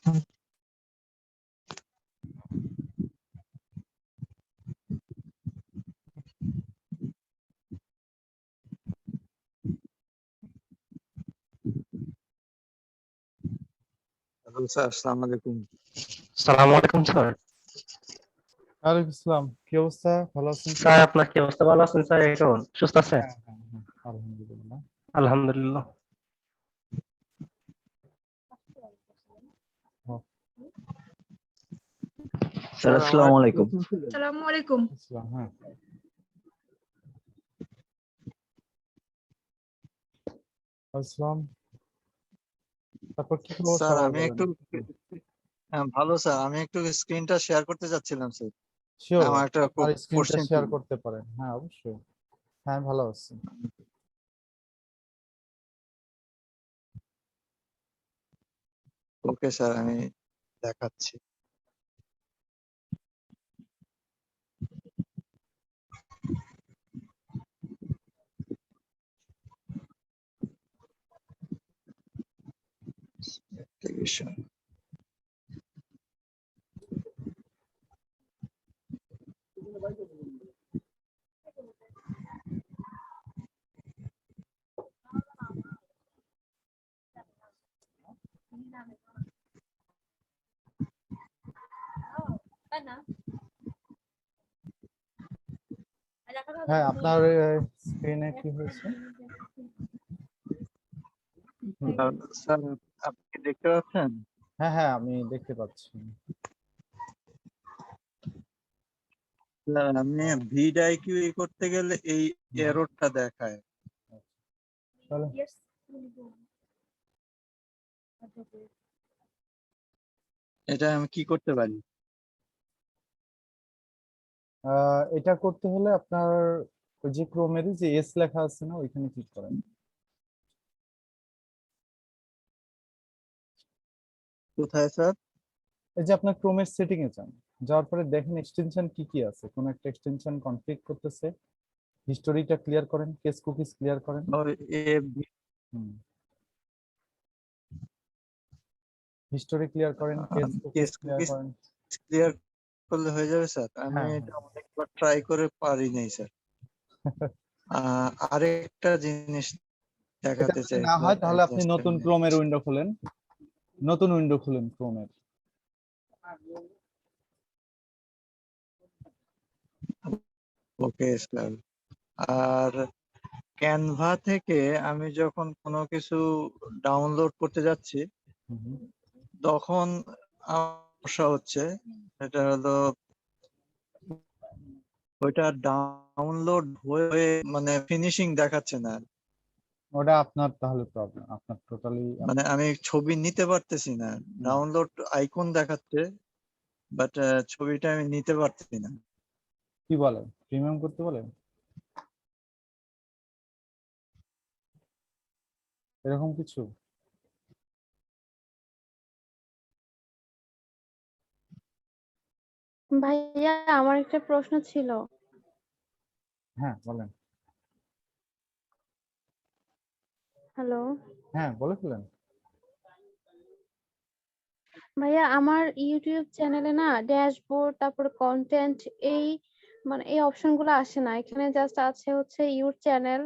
Hello sir, আসসালামু আলাইকুম। আসসালামু আলাইকুম স্যার। ওয়ালাইকুম আসসালাম। কি অবস্থা? ভালো আছেন স্যার আপনার কি অবস্থা? ভালো আছেন স্যার? এখন সুস্থ আছেন? হ্যাঁ, হ্যাঁ, হ্যাঁ, আলহামদুলিল্লাহ। আলহামদুলিল্লাহ। স্যার, আসসালামু আমার আলাইকুম। প্রশ্ন ছিল। আসসালামু আলাইকুম। আসসালাম, হ্যাঁ। আসসালাম। তারপর কি খবর স্যার, সবার আমি বলেন? একটু ভালো স্যার, আমি একটু স্ক্রিনটা শেয়ার করতে চাচ্ছিলাম স্যার। শিওর, আমার একটা আপনার স্ক্রিনটা কোশ্চেন শেয়ার ছিল। করতে পারেন। হ্যাঁ, অবশ্যই। হ্যাঁ, ভালো আছি। ওকে স্যার, আমি দেখাচ্ছি। Application. হ্যাঁ, আপনার স্ক্রিনে কি হয়েছে? স্যার, আপনি কি দেখতে পাচ্ছেন? হ্যাঁ, হ্যাঁ, আমি দেখতে পাচ্ছি। স্যার, আমি ভিডিআইকিউ করতে গেলে এই এররটা দেখায়। চলো। এটা আমি কি করতে পারি? এটা করতে হলে আপনার ওই যে ক্রোমের যে এস লেখা আছে না, ওইখানে ক্লিক করেন। কোথায় স্যার? এই যে আপনার ক্রোমের সেটিং এ যান, যাওয়ার পরে দেখেন এক্সটেনশন কি কি আছে। কোন একটা এক্সটেনশন কনফিগ করতেছে, হিস্টোরিটা ক্লিয়ার করেন, কেস কুকিজ ক্লিয়ার করেন। হিস্টোরি ক্লিয়ার করেন, case cookies case clear cookies করেন। ক্লিয়ার করলে হয়ে যাবে স্যার? আমি হ্যাঁ, এটা অনেকবার ট্রাই করে পারি নাই স্যার। আরেকটা জিনিস এটা দেখাতে যদি চাই না হয় স্যার, তাহলে আপনি নতুন ক্রোমের উইন্ডো খুলেন, নতুন উইন্ডো খুলেন ক্রোমের। Okay sir. আর ক্যানভা থেকে আমি যখন কোনো কিছু ডাউনলোড করতে যাচ্ছি, তখন সমস্যা হচ্ছে। এটা হলো ওইটা ডাউনলোড হয়ে মানে ফিনিশিং দেখাচ্ছে না। ওটা আপনার তাহলে প্রবলেম, আপনার টোটালি। মানে আমি ছবি নিতে পারতেছি না। ডাউনলোড আইকন দেখাচ্ছে, বাট ছবিটা আমি নিতে পারতেছি না। কি বলেন, প্রিমিয়াম করতে বলেন? এরকম কিছু? ভাইয়া আমার একটা প্রশ্ন ছিল। হ্যাঁ, বলেন। হ্যালো হ্যাঁ, বলে ফেলেন। ভাইয়া, আমার ইউটিউব চ্যানেলে না ড্যাশবোর্ড, তারপর কন্টেন্ট, এই মানে এই অপশন গুলো আসে না। এখানে জাস্ট আছে হচ্ছে your channel,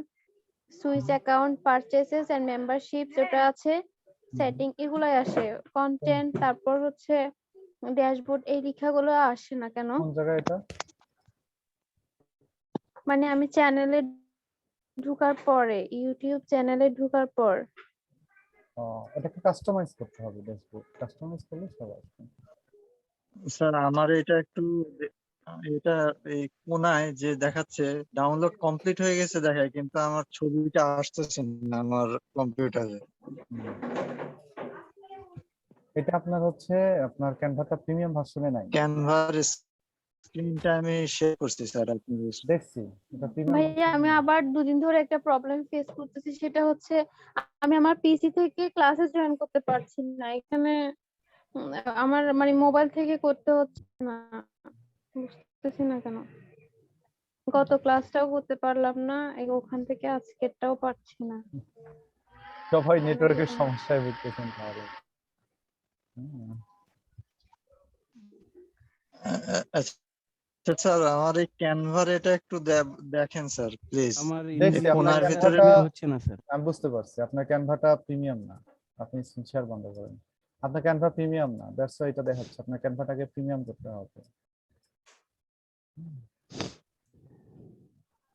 switch account, purchases and membership, যেটা আছে সেটিং, এগুলাই আসে। কন্টেন্ট, তারপর হচ্ছে ড্যাশবোর্ড, এই লেখাগুলো আসে না কেন? কোন জায়গায় এটা? মানে আমি চ্যানেলে ঢোকার পরে, ইউটিউব চ্যানেলে ঢোকার পর। এটাকে কাস্টমাইজ করতে হবে, ড্যাশবোর্ড কাস্টমাইজ করলে সব আসবে। স্যার, আমার এটা একটু এটা এই কোনায় যে দেখাচ্ছে ডাউনলোড কমপ্লিট হয়ে গেছে দেখায়, কিন্তু আমার ছবিটা আসতেছে না আমার কম্পিউটারে। এটা আপনার হচ্ছে আপনার ক্যানভাটা প্রিমিয়াম ভার্সনে নাই। ক্যানভার স্ক্রিনটা আমি শেয়ার করছি স্যার আপনাদের। দেখছি এটা প্রিমিয়াম। ভাইয়া আমি আবার দুদিন ধরে একটা প্রবলেম ফেস করতেছি, সেটা হচ্ছে আমি আমার পিসি থেকে ক্লাসে জয়েন করতে পারছি না। এখানে আমার মানে মোবাইল থেকে করতে হচ্ছে না, বুঝতেছি না কেন। গত ক্লাসটাও করতে পারলাম না, ওখান থেকে আজকেরটাও পারছি না। সবাই নেটওয়ার্কের সমস্যায় ভুগতেছেন তাহলে। হুম, আচ্ছা স্যার, আমার এই ক্যানভার এটা একটু দেখেন স্যার প্লিজ। আমার দেখছি আপনার কোনার ইনভিটেশনটা ভিতরে ক্যানভাটা হচ্ছে না স্যার। আমি বুঝতে পারছি আপনার ক্যানভাটা প্রিমিয়াম না, আপনি স্ক্রিন শেয়ার বন্ধ করেন। আপনার ক্যানভা প্রিমিয়াম না, দ্যাটস ওয়াই এটা দেখাচ্ছে। আপনার ক্যানভাটাকে প্রিমিয়াম করতে হবে।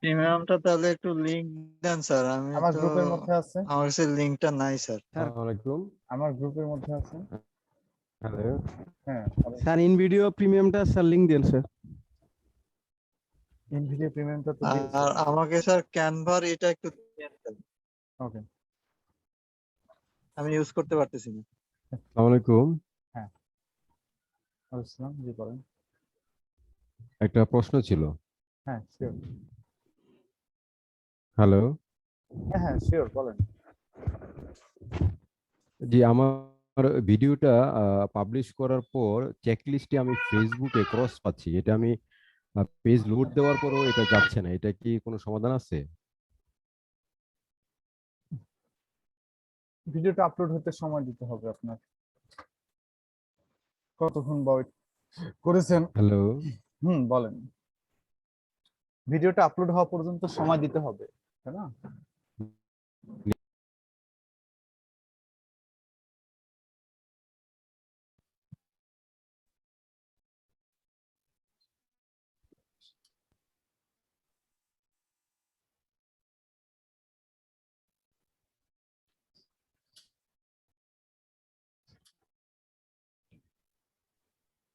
প্রিমিয়ামটা তাহলে একটু লিংক দেন স্যার। আমি আমার তো গ্রুপের মধ্যে আছে, আমার কাছে লিংকটা নাই স্যার। আসসালামাইকুম। আমার গ্রুপের মধ্যে আছে। হ্যালো। হ্যাঁ, স্যার ইনভিডিও প্রিমিয়ামটা স্যার লিংক দেন স্যার। ইনভিডিও প্রিমিয়ামটা তো দিয়েছি। আর আমাকে স্যার ক্যানভার এটা একটু দেন স্যার। ওকে, আমি ইউজ করতে পারতেছি না। আসসালামাইকুম। আসসালাম জি বলেন। একটা প্রশ্ন ছিল। হ্যাঁ শিওর, হ্যালো। হ্যাঁ শিওর বলেন। জি, আমার ভিডিওটা পাবলিশ করার পর চেকলিস্টে আমি ফেসবুকে ক্রস পাচ্ছি। এটা আমি পেজ লোড দেওয়ার পরও এটা যাচ্ছে না। এটা কি কোনো সমাধান আছে? ভিডিওটা আপলোড হতে সময় দিতে হবে আপনার। কতক্ষণ ওয়েট করেছেন? হ্যালো। বলেন। ভিডিওটা আপলোড হওয়া পর্যন্ত সময় দিতে হবে, তাই না?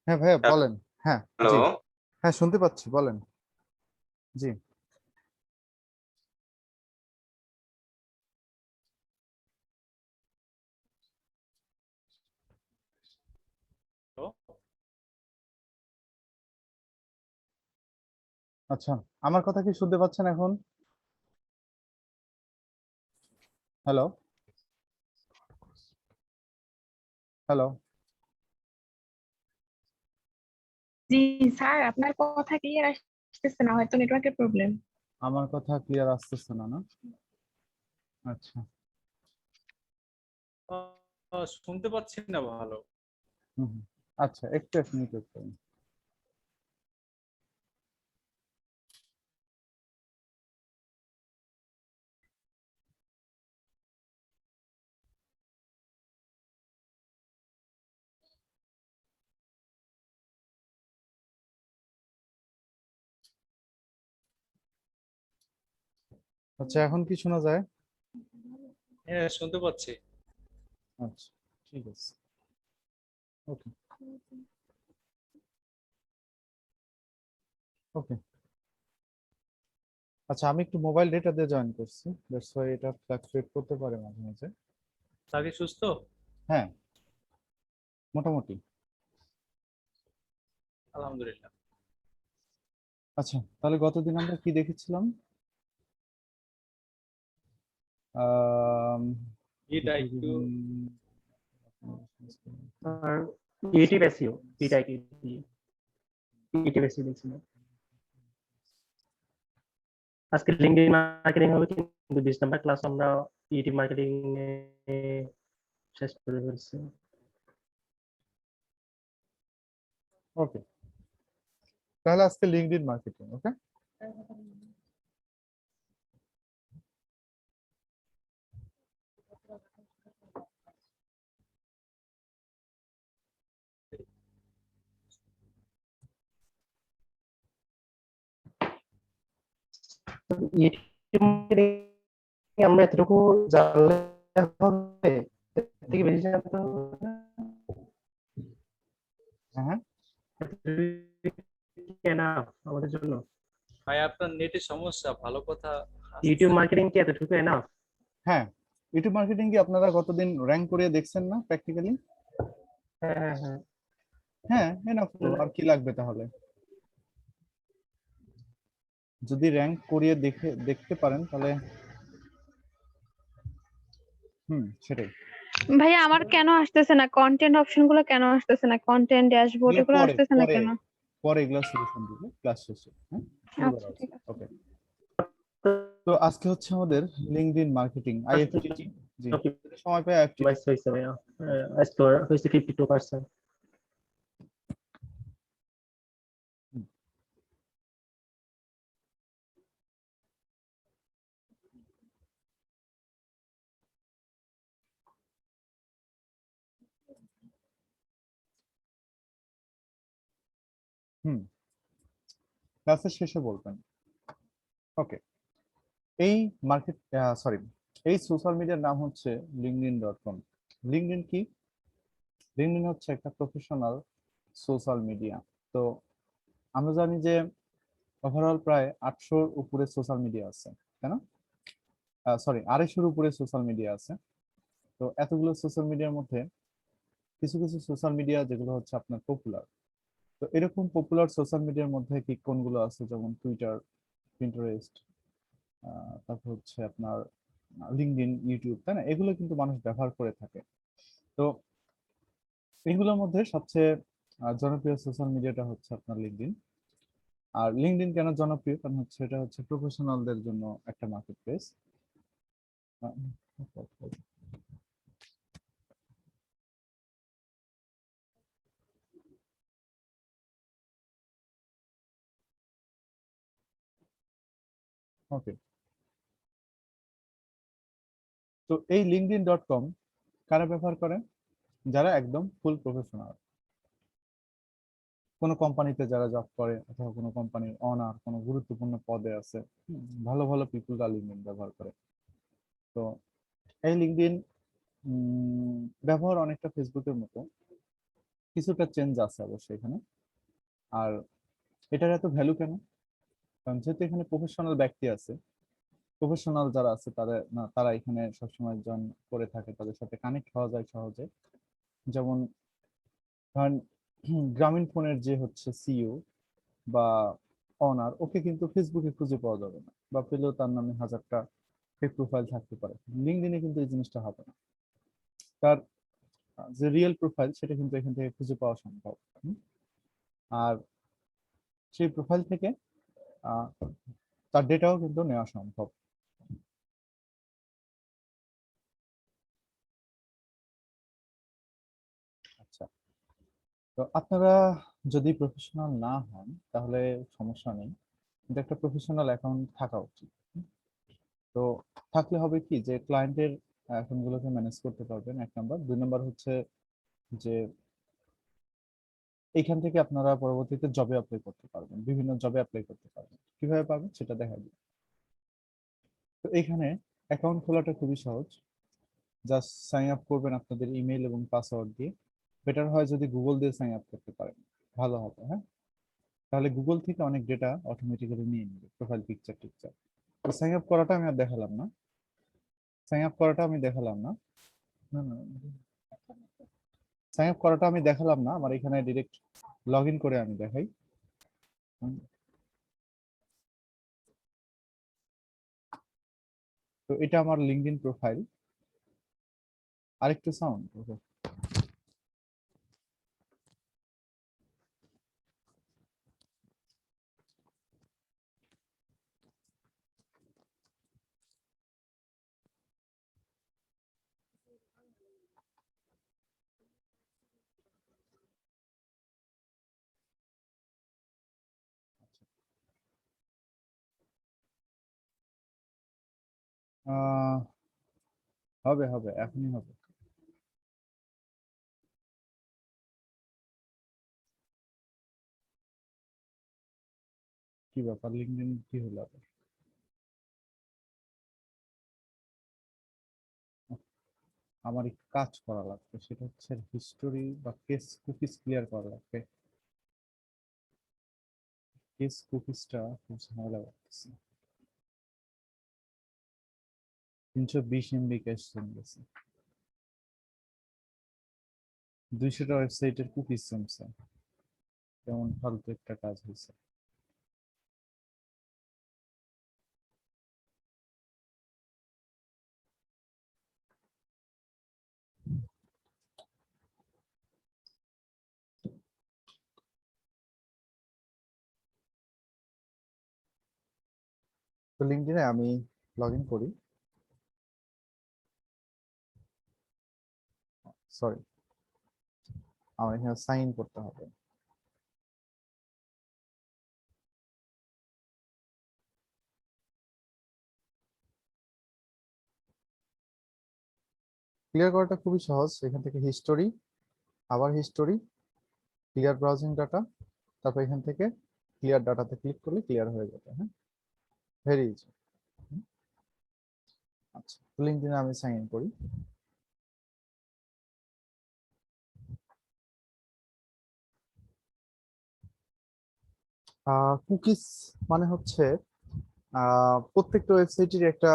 হ্যাঁ ভাইয়া বলেন। হ্যাঁ জি, হ্যাঁ শুনতে পাচ্ছি, বলেন। জি আচ্ছা, আমার কথা কি শুনতে পাচ্ছেন এখন? হ্যালো হ্যালো, জি স্যার, আপনার কথা ক্লিয়ার আসতেছে না, হয়তো নেটওয়ার্কের প্রবলেম। আমার কথা ক্লিয়ার আসতেছে না না? আচ্ছা, শুনতে পাচ্ছি না ভালো। হুম হুম। আচ্ছা একটু এক মিনিট ওয়েট করুন। আচ্ছা এখন কি শোনা যায়? হ্যাঁ, শুনতে পাচ্ছি। আচ্ছা ঠিক আছে, ওকে ওকে। আচ্ছা আমি একটু মোবাইল ডেটা দিয়ে জয়েন করছি, দ্যাটস ওয়াই এটা ফ্লাকচুয়েট করতে পারে মাঝে মাঝে। তাকে সুস্থ? হ্যাঁ মোটামুটি। আলহামদুলিল্লাহ। আচ্ছা তাহলে গতদিন আমরা কি দেখেছিলাম? আম, এটা একটু আর ইউটিউব এসইও পিটাইটি ইউটিউব এসইও দেখছিলাম। আজকে লিঙ্কডইন মার্কেটিং হবে, কিন্তু 20 নাম্বার ক্লাস আমরা ইউটিউব মার্কেটিং শেষ করে ফেলছি। ওকে, তাহলে আজকে লিঙ্কডইন মার্কেটিং। ওকে, ইউটিউব মার্কেটিং আমরা এতটুকু জানলে হবে, এর থেকে বেশি জানতে হবে না? হ্যাঁ এনাফ আমাদের জন্য? ভাই, আপনার নেটের সমস্যা, ভালো কথা ইউটিউব মার্কেটিং কি এতটুকু এনাফ? হ্যাঁ, ইউটিউব মার্কেটিং কি আপনারা গতদিন র্যাঙ্ক করে দেখছেন না প্র্যাকটিক্যালি? হ্যাঁ হ্যাঁ হ্যাঁ। হ্যাঁ এনাফ, আর কি লাগবে তাহলে? যদি র্যাঙ্ক করিয়ে দেখতে পারেন তাহলে সেটাই। ভাইয়া আমার কেন আসতেছে না কন্টেন্ট অপশন গুলো, কেন আসতেছে না কন্টেন্ট ড্যাশবোর্ড এগুলো এগুলো পরে আসতেছে না পরে কেন? পরে এগুলো সলিউশন দিব ক্লাস শেষে। হ্যাঁ আচ্ছা ঠিক আছে। ওকে, তো আজকে হচ্ছে আমাদের লিঙ্কডইন মার্কেটিং আইএফটিজি। জি, ওকে, সময় পাই আইএফটিজি বাইস হইছে ভাইয়া। স্টোর হয়েছে 52%। হুম, ক্লাসের শেষে বলবেন। ওকে, এই মার্কেট সরি এই সোশ্যাল মিডিয়ার নাম হচ্ছে linkedin.com। লিঙ্কডইন কি? লিঙ্কডইন হচ্ছে একটা প্রফেশনাল সোশ্যাল মিডিয়া। তো আমরা জানি যে ওভারঅল প্রায় 800-র উপরে সোশ্যাল মিডিয়া আছে, তাই না? সরি, 250-র উপরে সোশ্যাল মিডিয়া আছে। তো এতগুলো সোশ্যাল মিডিয়ার মধ্যে কিছু কিছু সোশ্যাল মিডিয়া যেগুলো হচ্ছে আপনার পপুলার। তো এরকম পপুলার সোশ্যাল মিডিয়ার মধ্যে কি কোনগুলো আছে, যেমন টুইটার, পিন্টারেস্ট, তারপর হচ্ছে আপনার লিঙ্কডইন, ইউটিউব, তাই না? এগুলো কিন্তু মানুষ ব্যবহার করে থাকে। তো এগুলোর মধ্যে সবচেয়ে জনপ্রিয় সোশ্যাল মিডিয়াটা হচ্ছে আপনার লিঙ্কডইন। আর লিঙ্কডইন কেন জনপ্রিয়? কারণ হচ্ছে এটা হচ্ছে প্রফেশনালদের জন্য একটা মার্কেট প্লেস। ওকে, তো এই linkedin.com কারা ব্যবহার করে? যারা একদম ফুল প্রফেশনাল, কোনো কোম্পানিতে যারা জব করে অথবা কোনো কোম্পানির অনার, কোনো গুরুত্বপূর্ণ পদে আছে, ভালো ভালো পিপলরা লিঙ্কডইন ব্যবহার করে। তো এই লিঙ্কডইন ব্যবহার অনেকটা ফেসবুকের মতো, কিছুটা চেঞ্জ আছে অবশ্যই এখানে। আর এটার এত ভ্যালু কেন? কারণ যেহেতু এখানে প্রফেশনাল ব্যক্তি আছে, প্রফেশনাল যারা আছে তারা এখানে সবসময় জয়েন করে থাকে, তাদের সাথে কানেক্ট হওয়া যায় সহজে। যেমন ধরেন গ্রামীণ ফোনের যে হচ্ছে সিইও বা অনার, ওকে কিন্তু ফেসবুকে খুঁজে পাওয়া যাবে না, বা পেলেও তার নামে 1000টা ফেক প্রোফাইল থাকতে পারে। লিঙ্কডইনে কিন্তু এই জিনিসটা হবে না, তার যে রিয়েল প্রোফাইল সেটা কিন্তু এখান থেকে খুঁজে পাওয়া সম্ভব। আর সেই প্রোফাইল থেকে আহ, তার ডেটাও কিন্তু নেওয়া সম্ভব। আচ্ছা, তো আপনারা যদি প্রফেশনাল না হন তাহলে সমস্যা নেই, কিন্তু একটা প্রফেশনাল অ্যাকাউন্ট থাকা উচিত। তো থাকলে হবে কি, যে ক্লায়েন্টের অ্যাকাউন্টগুলোকে ম্যানেজ করতে পারবেন, 1 নাম্বার। 2 নাম্বার হচ্ছে যে এইখান থেকে আপনারা পরবর্তীতে জবে অ্যাপ্লাই করতে পারবেন, বিভিন্ন জবে অ্যাপ্লাই করতে পারবেন। কিভাবে পাবেন সেটা দেখা দিই। তো এখানে অ্যাকাউন্ট খোলাটা খুবই সহজ। জাস্ট সাইন আপ করবেন আপনাদের ইমেল এবং পাসওয়ার্ড দিয়ে। বেটার হয় যদি গুগল দিয়ে সাইন আপ করতে পারেন, ভালো হবে। হ্যাঁ, তাহলে গুগল থেকে অনেক ডেটা অটোমেটিক্যালি নিয়ে নেবে, প্রোফাইল পিকচার টিকচার। তো সাইন আপ করাটা আমি আর দেখালাম না, সাইন আপ করাটা আমি দেখালাম না, না না, সাইন আপ করাটা আমি দেখালাম না, আমার এখানে ডিরেক্ট লগ ইন করে আমি দেখাই। তো এটা আমার লিঙ্কডইন প্রোফাইল। আরেকটু সাউন্ড। আহ হবে হবে, এখনই হবে। কি ব্যাপার, লিঙ্কডইন কি হলো আবার? আমার একটু কাজ করা লাগবে, সেটা হচ্ছে হিস্টোরি বা কেস কুকিজ ক্লিয়ার করা লাগবে। কেস কুকিজটা খুব ঝামেলা লাগতেছে। 320 MB ক্যাশ চলে গেছে, 200টা ওয়েবসাইটের কুকিজ জমছে। কেমন ফালতু একটা কাজ হয়েছে। তো লিঙ্কডইনে আমি লগ ইন করি। সরি, আমার এখানে সাইন ইন করতে হবে। ক্লিয়ার করাটা খুবই সহজ। এখান থেকে হিস্টোরি, আবার হিস্টোরি, ক্লিয়ার ব্রাউজিং ডাটা, তারপর এখান থেকে ক্লিয়ার ডাটাতে ক্লিক করলে ক্লিয়ার হয়ে যাবে। হ্যাঁ, ভেরি ইজি। আচ্ছা, লিঙ্কডইনে আমি সাইন ইন করি। কুকিজ মানে হচ্ছে প্রত্যেকটা ওয়েবসাইটের একটা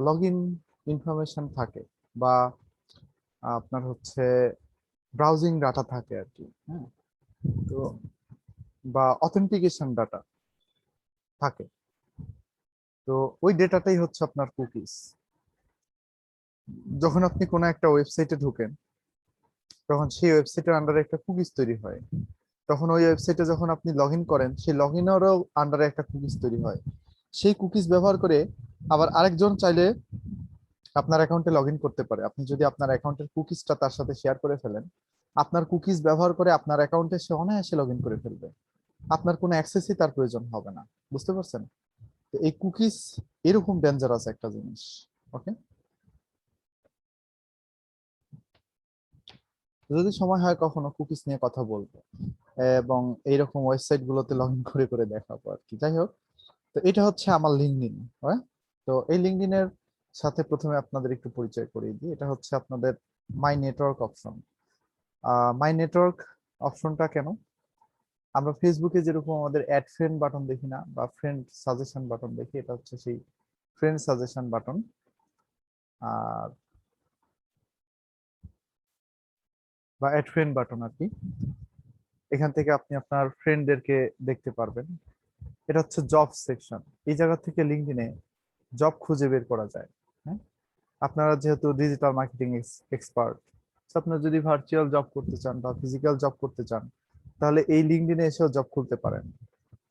লগ ইন ইনফরমেশন থাকে, বা আপনার হচ্ছে ব্রাউজিং ডাটা থাকে আর কি। হ্যাঁ, তো বা অথেন্টিকেশন ডাটা থাকে, তো ওই ডেটাটাই হচ্ছে আপনার কুকিজ। যখন আপনি কোনো একটা ওয়েবসাইটে ঢুকেন, তখন সেই ওয়েবসাইটের আন্ডারে একটা কুকিজ তৈরি হয়। তখন ওই ওয়েবসাইটে যখন আপনি লগ ইন করেন, সেই লগ ইনেরও আন্ডারে একটা কুকিজ তৈরি হয়। সেই কুকিজ ব্যবহার করে আবার আরেকজন চাইলে আপনার অ্যাকাউন্টে লগ ইন করতে পারে। আপনি যদি আপনার অ্যাকাউন্টের কুকিজটা তার সাথে শেয়ার করে ফেলেন, আপনার কুকিজ ব্যবহার করে আপনার অ্যাকাউন্টে সে অনায়াসে লগ ইন করে ফেলবে। আপনার কোনো অ্যাক্সেসই তার প্রয়োজন হবে না। বুঝতে পারছেন? তো এই কুকিজ এরকম ডেঞ্জারাস একটা জিনিস। ওকে, যদি সময় হয় কখনো কুকিজ নিয়ে কথা বলবো, এবং এইরকম ওয়েবসাইট গুলোতে লগ ইন করে করে দেখাবো আর কি। যাই হোক, তো এটা হচ্ছে আমার লিঙ্কডইন। হ্যাঁ, তো এই লিঙ্কডইনের সাথে প্রথমে আপনাদের একটু পরিচয় করিয়ে দিই। এটা হচ্ছে আপনাদের মাই নেটওয়ার্ক অপশন। মাই নেটওয়ার্ক অপশনটা কেন? আমরা ফেসবুকে যেরকম আমাদের অ্যাড ফ্রেন্ড বাটন দেখি না, বা ফ্রেন্ড সাজেশন বাটন দেখি, এটা হচ্ছে সেই ফ্রেন্ড সাজেশন বাটন। আর বা অ্যাড ফ্রেন্ড বাটন আর কি। এখান থেকে আপনি আপনার ফ্রেন্ডদেরকে দেখতে পারবেন। এটা হচ্ছে জব সেকশন। এই জায়গা থেকে লিঙ্কডইনে জব খুঁজে বের করা যায়। হ্যাঁ, আপনারা যেহেতু ডিজিটাল মার্কেটিং এক্সপার্ট, আপনারা যদি ভার্চুয়াল জব করতে চান বা ফিজিক্যাল জব করতে চান, তাহলে এই লিঙ্কডইনে এসেও জব খুলতে পারেন।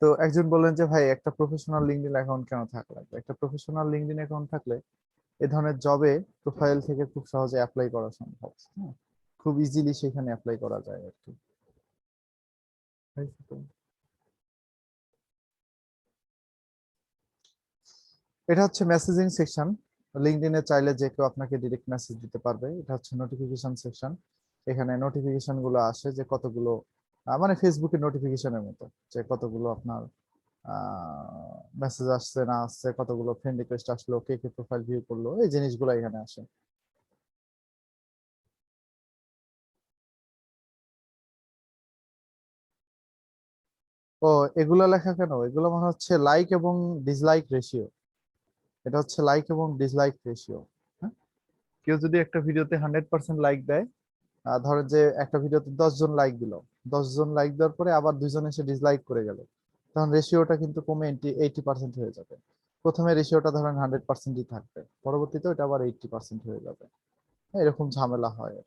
তো একজন বললেন যে ভাই, একটা প্রফেশনাল লিঙ্কডইন অ্যাকাউন্ট কেন থাকা লাগবে? একটা প্রফেশনাল লিঙ্কডইন অ্যাকাউন্ট থাকলে এ ধরনের জবে প্রোফাইল থেকে খুব সহজে অ্যাপ্লাই করা সম্ভব। হ্যাঁ, খুব ইজিলি সেখানে অ্যাপ্লাই করা যায় আর কি। এটা হচ্ছে মেসেজিং সেকশন। লিঙ্কডইনে চাইলে যে কেউ আপনাকে ডিরেক্ট মেসেজ দিতে পারবে। এটা হচ্ছে নোটিফিকেশন সেকশন। এখানে নোটিফিকেশন গুলো আসে যে কতগুলো, মানে ফেসবুকের নোটিফিকেশনের মতো, যে কতগুলো আপনার মেসেজ আসছে না আসছে, কতগুলো ফ্রেন্ড রিকোয়েস্ট আসলো, কে কে প্রোফাইল ভিউ করলো, এই জিনিসগুলো এখানে আসে। ও, এগুলো লেখা কেন? এগুলো মানে হচ্ছে লাইক এবং ডিসলাইক রেশিও। এটা হচ্ছে লাইক এবং ডিসলাইক রেশিও। হ্যাঁ, কেউ যদি একটা ভিডিওতে 100% লাইক দেয়, ধরেন যে একটা ভিডিওতে 10 জন লাইক দিল, 10 জন লাইক দেওয়ার পরে আবার 2 জন এসে ডিসলাইক করে গেল, তখন রেশিওটা কিন্তু কমে 80% হয়ে যাবে। প্রথমে রেশিওটা ধরেন 100%ই থাকবে, পরবর্তীতে ওটা আবার 80% হয়ে যাবে। এরকম ঝামেলা হয়।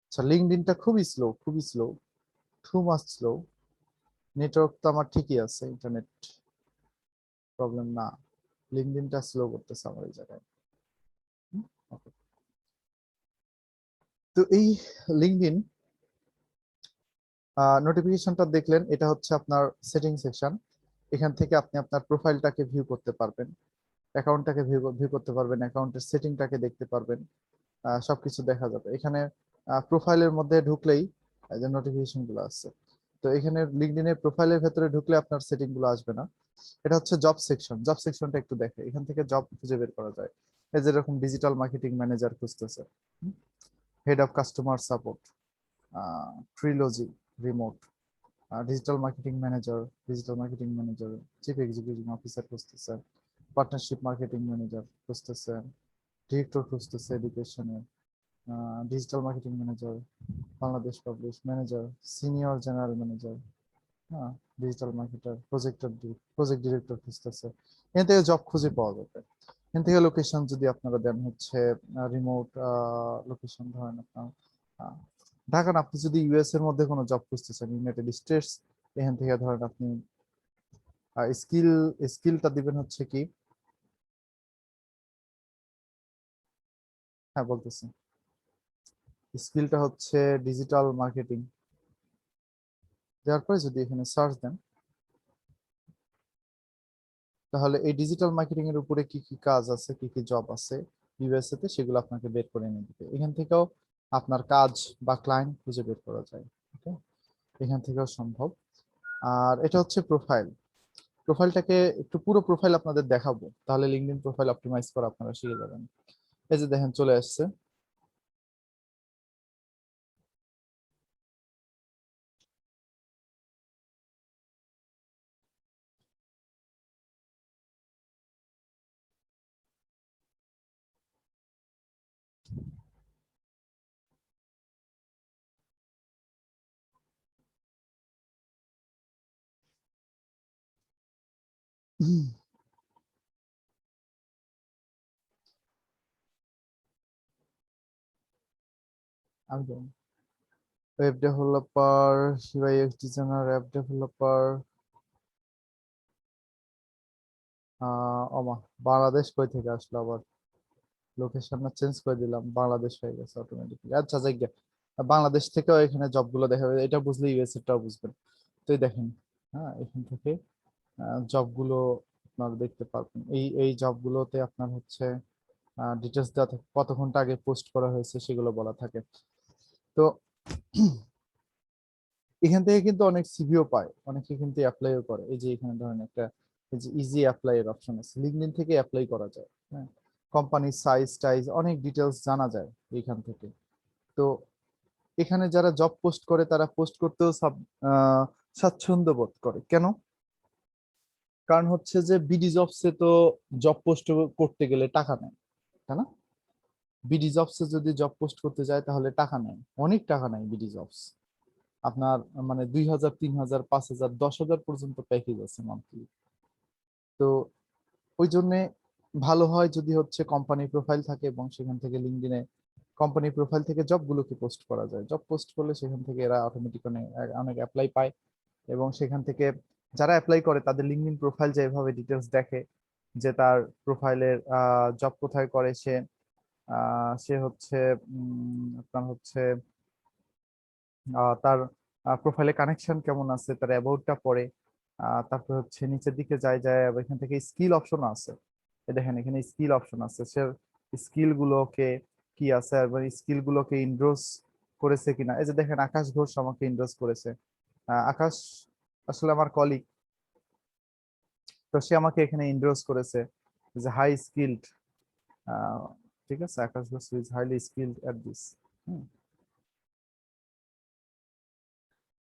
আচ্ছা, লিঙ্কডইনটা খুবই স্লো, খুবই slow, too much slow. Network তো আমার ঠিকই আছে, ইন্টারনেট প্রবলেম না। লিঙ্কডইনটা স্লো করতেছে আমার এই জায়গায়। Okay. তো এই লিঙ্কডইন নোটিফিকেশনটা দেখলেন, এটা হচ্ছে আপনার সেটিং সেকশন। এখান থেকে আপনি আপনার প্রোফাইলটাকে ভিউ করতে পারবেন, অ্যাকাউন্টটাকে ভিউ করতে পারবেন, অ্যাকাউন্টের সেটিংটাকে দেখতে পারবেন, সবকিছু দেখা যাবে এখানে। প্রোফাইলের মধ্যে ঢুকলেই এই যে নোটিফিকেশন গুলো আছে, তো এখানে লিঙ্কডইনের প্রোফাইলের ভেতরে ঢুকলে আপনার সেটিং গুলো আসবে না। এটা হচ্ছে জব সেকশন। জব সেকশনটা একটু দেখে, এখান থেকে জব খুঁজে বের করা যায়। এই যেরকম ডিজিটাল মার্কেটিং ম্যানেজার খুঁজতেছে, head of customer support, trilogy remote, digital marketing manager, chief executive officer খুঁজতেছে, পার্টনারশিপ মার্কেটিং ম্যানেজার খুঁজতেছে, ডিরেক্টর খুঁজতেছে এডুকেশনের, digital marketing manager, Bangladesh publish manager, senior general manager, হ্যাঁ, ডিজিটাল মার্কেটার, প্রজেক্ট ডিরেক্টর খুঁজতেছে। এখান থেকে job খুঁজে পাওয়া যাবে। এখান থেকে লোকেশন যদি আপনারা দেন হচ্ছে রিমোট লোকেশন, ধরেন আপনার ঢাকা না, আপনি যদি ইউএস এর মধ্যে কোনো জব খুঁজতেছেন, ইউনাইটেড স্টেটস, এখান থেকে ধরেন আপনি স্কিলটা দিবেন হচ্ছে কি হ্যাঁ বলতেছি, স্কিলটা হচ্ছে ডিজিটাল মার্কেটিং। দেওয়ার পরে যদি এখানে সার্চ দেন, তাহলে এই ডিজিটাল মার্কেটিং এর উপরে কি কি কাজ আছে, কি কি জব আছে ইউএসএ তে, সেগুলো আপনাকে বের করে নিয়ে দিবে। এখান থেকেও আপনার কাজ বা ক্লায়েন্ট খুঁজে বের করা যায়। ওকে, এখান থেকেও সম্ভব। আর এটা হচ্ছে প্রোফাইল। প্রোফাইলটাকে একটু পুরো প্রোফাইল আপনাদের দেখাবো, তাহলে লিঙ্কডইন প্রোফাইল অপটিমাইজ করা আপনারা শিখে যাবেন। এই যে দেখেন চলে আসছে। আমি web developer, UX designer, app developer, ওমা বাংলাদেশ কই থেকে আসলো আবার, লোকেশনটা চেঞ্জ করে দিলাম, বাংলাদেশ হয়ে গেছে অটোমেটিক্যালি। আচ্ছা যাই গে, বাংলাদেশ থেকেও এখানে জবগুলো দেখা যাবে, এটা বুঝলে ইউএসএ টাও বুঝবেন। তো এই দেখেন, হ্যাঁ এখান থেকে জবগুলো আপনারা দেখতে পারবেন। এই জবগুলোতে আপনার হচ্ছে ডিটেলস দেওয়া থাকে, কত ঘন্টা আগে পোস্ট করা হয়েছে সেগুলো বলা থাকে। তো এখান থেকে কিন্তু অনেক সিভিও পায়, অনেকে কিন্তু অ্যাপ্লাইও করে। এই যে এখানে ধরেন একটা এই যে ইজি অ্যাপ্লাই এর অপশন আছে, লিঙ্কডইন থেকে অ্যাপ্লাই করা যায়। হ্যাঁ, কোম্পানির সাইজ টাইজ অনেক ডিটেলস জানা যায় এখান থেকে। তো এখানে যারা জব পোস্ট করে তারা পোস্ট করতেও স্বাচ্ছন্দ্য বোধ করে। কেন? কারণ হচ্ছে যে বিডি জবসে তো জব পোস্ট করতে গেলে টাকা নেয়, তাই না? বিডি জবসে যদি জব পোস্ট করতে যায় তাহলে টাকা নেয়, অনেক টাকা নেয় বিডি জবস। আপনার মানে 2,000, 3,000, 5,000, 10,000 পর্যন্ত প্যাকেজ আছে মান্থলি। তো ওই জন্যে ভালো হয় যদি হচ্ছে কোম্পানি প্রোফাইল থাকে এবং সেখান থেকে লিঙ্কডইনে কোম্পানি প্রোফাইল থেকে জবগুলোকে পোস্ট করা যায়। জব পোস্ট করলে সেখান থেকে এরা অটোমেটিক অনেক অ্যাপ্লাই পায়, এবং সেখান থেকে যারা অ্যাপ্লাই করে তাদের লিঙ্কডইন প্রোফাইল যেভাবে ডিটেলস দেখে, যে তার প্রোফাইলের জব কোথায় করে সে, সে হচ্ছে আপনার হচ্ছে তার প্রোফাইলে কানেকশন কেমন আছে, তার অ্যাবাউটটা পড়ে। তারপর হচ্ছে নিচের দিকে যায় যায় আবার এখান থেকে স্কিল অপশন আছে। দেখেন এখানে স্কিল অপশন আছে, সে স্কিল গুলোকে কি আছে এবং স্কিল গুলোকে ইনডোর্স করেছে কিনা। এই যে দেখেন আকাশ ঘোষ আমাকে ইনডোর্স করেছে। আকাশ আসলে আমার কলিগ, তো সে আমাকে এখানে ইনডোর্স করেছে যে হাই স্কিলড। ঠিক আছে, Akash Ghosh is highly skilled at this.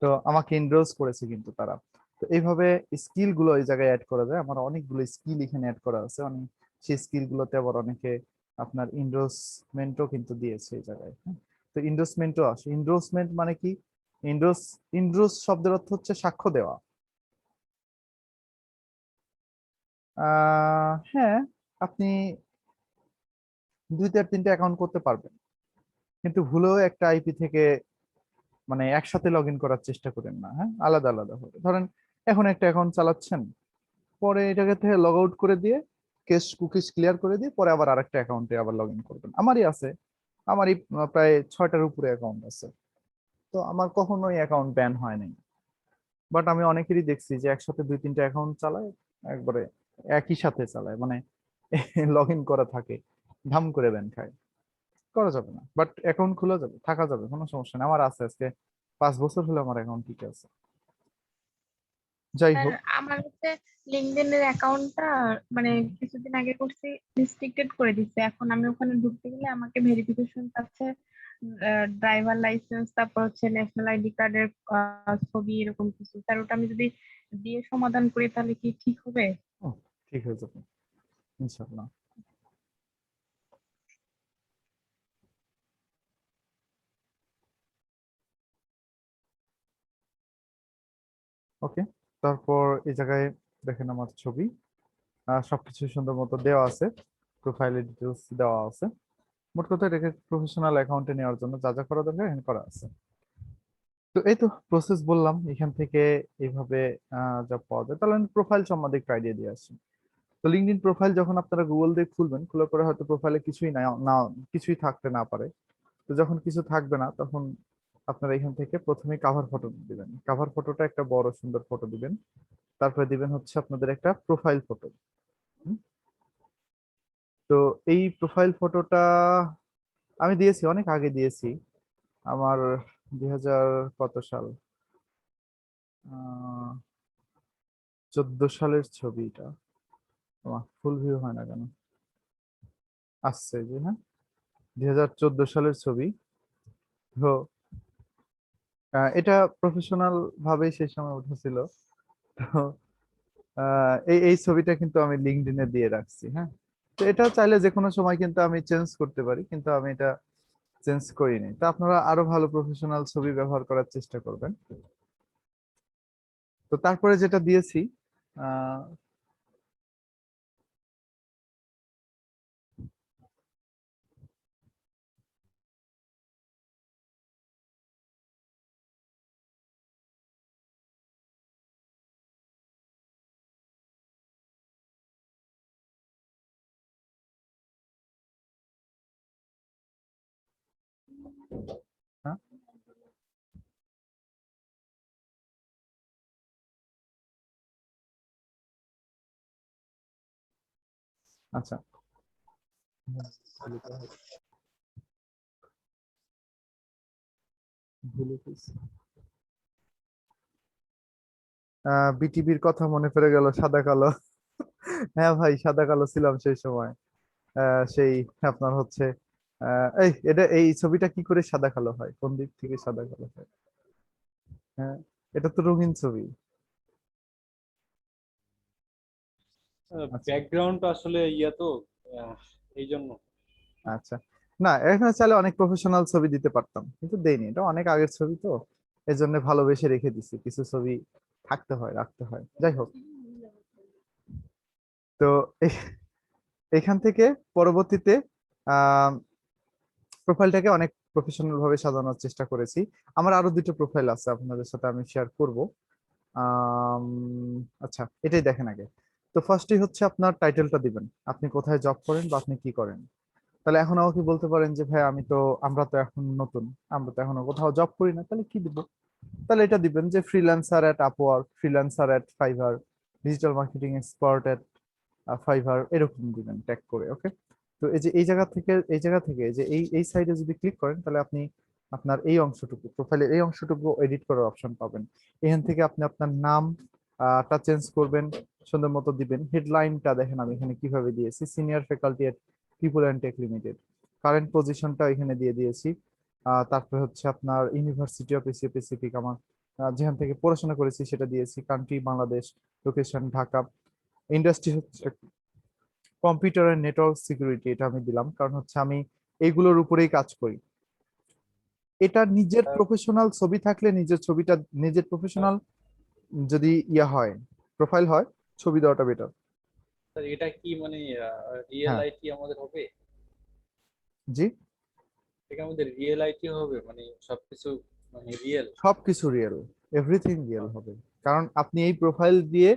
তো আমাকে ইনডোর্স করেছে কিন্তু তারা। তো এইভাবে স্কিল গুলো এই জায়গায় অ্যাড করা যায়। আমার অনেকগুলো স্কিল এখানে অ্যাড করা আছে, অনেক সেই স্কিল গুলোতে আবার অনেকে আপনার ইন্ডোর্সমেন্টও কিন্তু দিয়েছে এই জায়গায়। হ্যাঁ, তো ইন্ডোর্সমেন্টও আসে। ইন্ডোর্সমেন্ট মানে কি? ইন্ডোর্স ইন্ডোর্স শব্দের অর্থ হচ্ছে সাক্ষ্য দেওয়া। হ্যাঁ, আপনি 2-3টা অ্যাকাউন্ট করতে পারবেন, কিন্তু ভুলেও একটা আইপি থেকে মানে একসাথে লগ ইন করার চেষ্টা করেন না। হ্যাঁ, আলাদা আলাদা হবে। ধরেন এখন একটা অ্যাকাউন্ট চালাচ্ছেন, পরে এটাকে থেকে লগ আউট করে দিয়ে কুকিজ ক্লিয়ার করে দিয়ে পরে আবার আরেকটা অ্যাকাউন্টে আবার লগ ইন করবেন। আমারই আছে, আমারই প্রায় 6টার উপরে অ্যাকাউন্ট আছে। তো আমার কখনোই অ্যাকাউন্ট ব্যান হয় নাই। বাট আমি অনেকেরই দেখছি যে একসাথে 2-3টা অ্যাকাউন্ট চালায়, একবারে একই সাথে চালায়, মানে লগ ইন করা থাকে, ধাম করে ব্যান খায়। করা যাবে না, বাট অ্যাকাউন্ট খোলা যাবে, থাকা যাবে, কোনো সমস্যা নেই। আমার আছে, আজকে 5 বছর হলো আমার অ্যাকাউন্ট ঠিক আছে। যাই স্যার হোক, আমার হচ্ছে লিঙ্কডইন এর অ্যাকাউন্টটা মানে কিছুদিন আগে করছি, রেস্ট্রিক্টেড করে দিচ্ছে। এখন আমি ওখানে ঢুকতে গেলে আমাকে ভেরিফিকেশন চাচ্ছে, ড্রাইভার লাইসেন্স, তারপর হচ্ছে ন্যাশনাল আইডি কার্ডের ছবি, এরকম কিছু। স্যার ওটা আমি যদি দিয়ে সমাধান করি তাহলে কি ঠিক হবে? ঠিক হয়ে যাবে ইনশাআল্লাহ। ওকে, তারপর এই জায়গায় দেখেন আমার ছবি, সবকিছু সুন্দর মতো দেওয়া আছে, প্রোফাইলে ডিটেলস দেওয়া আছে। মোট কথা এটাকে প্রফেশনাল অ্যাকাউন্টে নেওয়ার জন্য যা যা করা দরকার এখানে করা আছে। তো এই তো প্রসেস বললাম, এখান থেকে এইভাবে যা পাওয়া যায়। তাহলে আমি প্রোফাইল সম্বন্ধে একটু আইডিয়া দিয়ে আসি। তো লিঙ্কডইন প্রোফাইল যখন আপনারা গুগল দিয়ে খুলবেন, খোলার পরে হয়তো প্রোফাইলে কিছুই না কিছুই থাকতে না পারে। তো যখন কিছু থাকবে না তখন আপনারা এখান থেকে প্রথমে কাভার ফটো দিবেন। কাভার ফটোটা একটা বড় সুন্দর ফটো দিবেন। তারপরে দিবেন হচ্ছে আপনাদের একটা প্রোফাইল ফটো। তো এই প্রোফাইল ফটোটা আমি দিয়েছি, অনেক আগে দিয়েছি। আমার 2000 কত সাল, 14 সালের ছবিটা। ফুল ভিউ হয় না কেন? আসছে যে, হ্যাঁ 2014 সালের ছবি। তো এটা প্রফেশনাল ভাবে সেই সময় উঠেছিল। তো এই এই ছবিটা কিন্তু আমি লিঙ্কডইনে দিয়ে রাখছি, হ্যাঁ। তো এটা চাইলে যে কোনো সময় কিন্তু আমি চেঞ্জ করতে পারি, কিন্তু আমি এটা চেঞ্জ করিনি। তো আপনারা আরো ভালো প্রফেশনাল ছবি ব্যবহার করার চেষ্টা করবেন। তো তারপরে যেটা দিয়েছি, আহ হ্যাঁ আচ্ছা, বিটিভির কথা মনে পড়ে গেল, সাদা কালো। হ্যাঁ ভাই, সাদা কালো ছিলাম সেই সময়। সেই আপনার হচ্ছে এই ছবিটা কি করে সাদা কালো হয়, কোন দিক থেকে সাদা কালো হয়? হ্যাঁ, এটা তো রঙিন ছবি। আচ্ছা ব্যাকগ্রাউন্ড আসলে ইয়া তো আহ, এই জন্য। আচ্ছা, না এখানে চাইলে অনেক প্রফেশনাল ছবি দিতে পারতাম, কিন্তু দেইনি, এটা অনেক আগের ছবি তো, এই জন্য ভালোবেসে রেখে দিছি। কিছু ছবি থাকতে হয়, রাখতে হয়, যাই হোক। তো এ- এখান থেকে পরবর্তীতে আহ প্রোফাইলটাকে অনেক প্রফেশনাল ভাবে সাজানোর চেষ্টা করেছি। আমার আরো দুটো প্রোফাইল আছে, আপনাদের সাথে আমি শেয়ার করব। আম, আচ্ছা, এটাই দেখেন আগে। তো ফার্স্টই হচ্ছে আপনার টাইটেলটা দিবেন, আপনি কোথায় জব করেন বা আপনি কি করেন। তাহলে এখন আমাকে বলতে পারেন যে ভাই আমরা তো এখন নতুন, আমরা তো এখনো কোথাও জব করি না, তাহলে কি দিব? তাহলে এটা দিবেন যে ফ্রিল্যান্সার এট আপওয়ার্ক, ফ্রিল্যান্সার এট ফাইভার, ডিজিটাল মার্কেটিং এক্সপার্ট এট ফাইভার, এরকম দিবেন ট্যাগ করে। ওকে। তো এই যে এই জায়গা থেকে যে এই সাইডে যদি ক্লিক করেন, তাহলে আপনি আপনার এই অংশটুকু, প্রোফাইলের এই অংশটুকু এডিট করার অপশন পাবেন। এখান থেকে আপনি আপনার নাম টা চেঞ্জ করবেন, সুন্দর মতো দিবেন। হেডলাইনটা দেখেন আমি এখানে কিভাবে দিয়েছি, senior faculty at people and tech limited. Current পজিশনটা এখানে দিয়ে দিয়েছি। তারপরে হচ্ছে আপনার ইউনিভার্সিটি অফ এশিয়া প্যাসিফিক, আমার যেখান থেকে পড়াশোনা করেছি সেটা দিয়েছি, country Bangladesh, location Dhaka. Industry হচ্ছে কম্পিউটার এন্ড নেটওয়ার্ক সিকিউরিটি, এটা আমি দিলাম কারণ হচ্ছে আমি এইগুলোর উপরেই কাজ করি। এটা নিজের প্রফেশনাল ছবি থাকলে, নিজের ছবিটা, নিজের প্রফেশনাল যদি ইয়া হয়, প্রোফাইল হয়, ছবি দেওয়াটা বেটার। স্যার এটা কি মানে রিয়েল হ্যাঁ, আইটি আমাদের হবে? জি, এটা আমাদের রিয়েল আইটি হবে মানে সবকিছু মানে রিয়েল? সবকিছু রিয়েল, এভরিথিং রিয়েল হবে। কারণ আপনি এই প্রোফাইল দিয়ে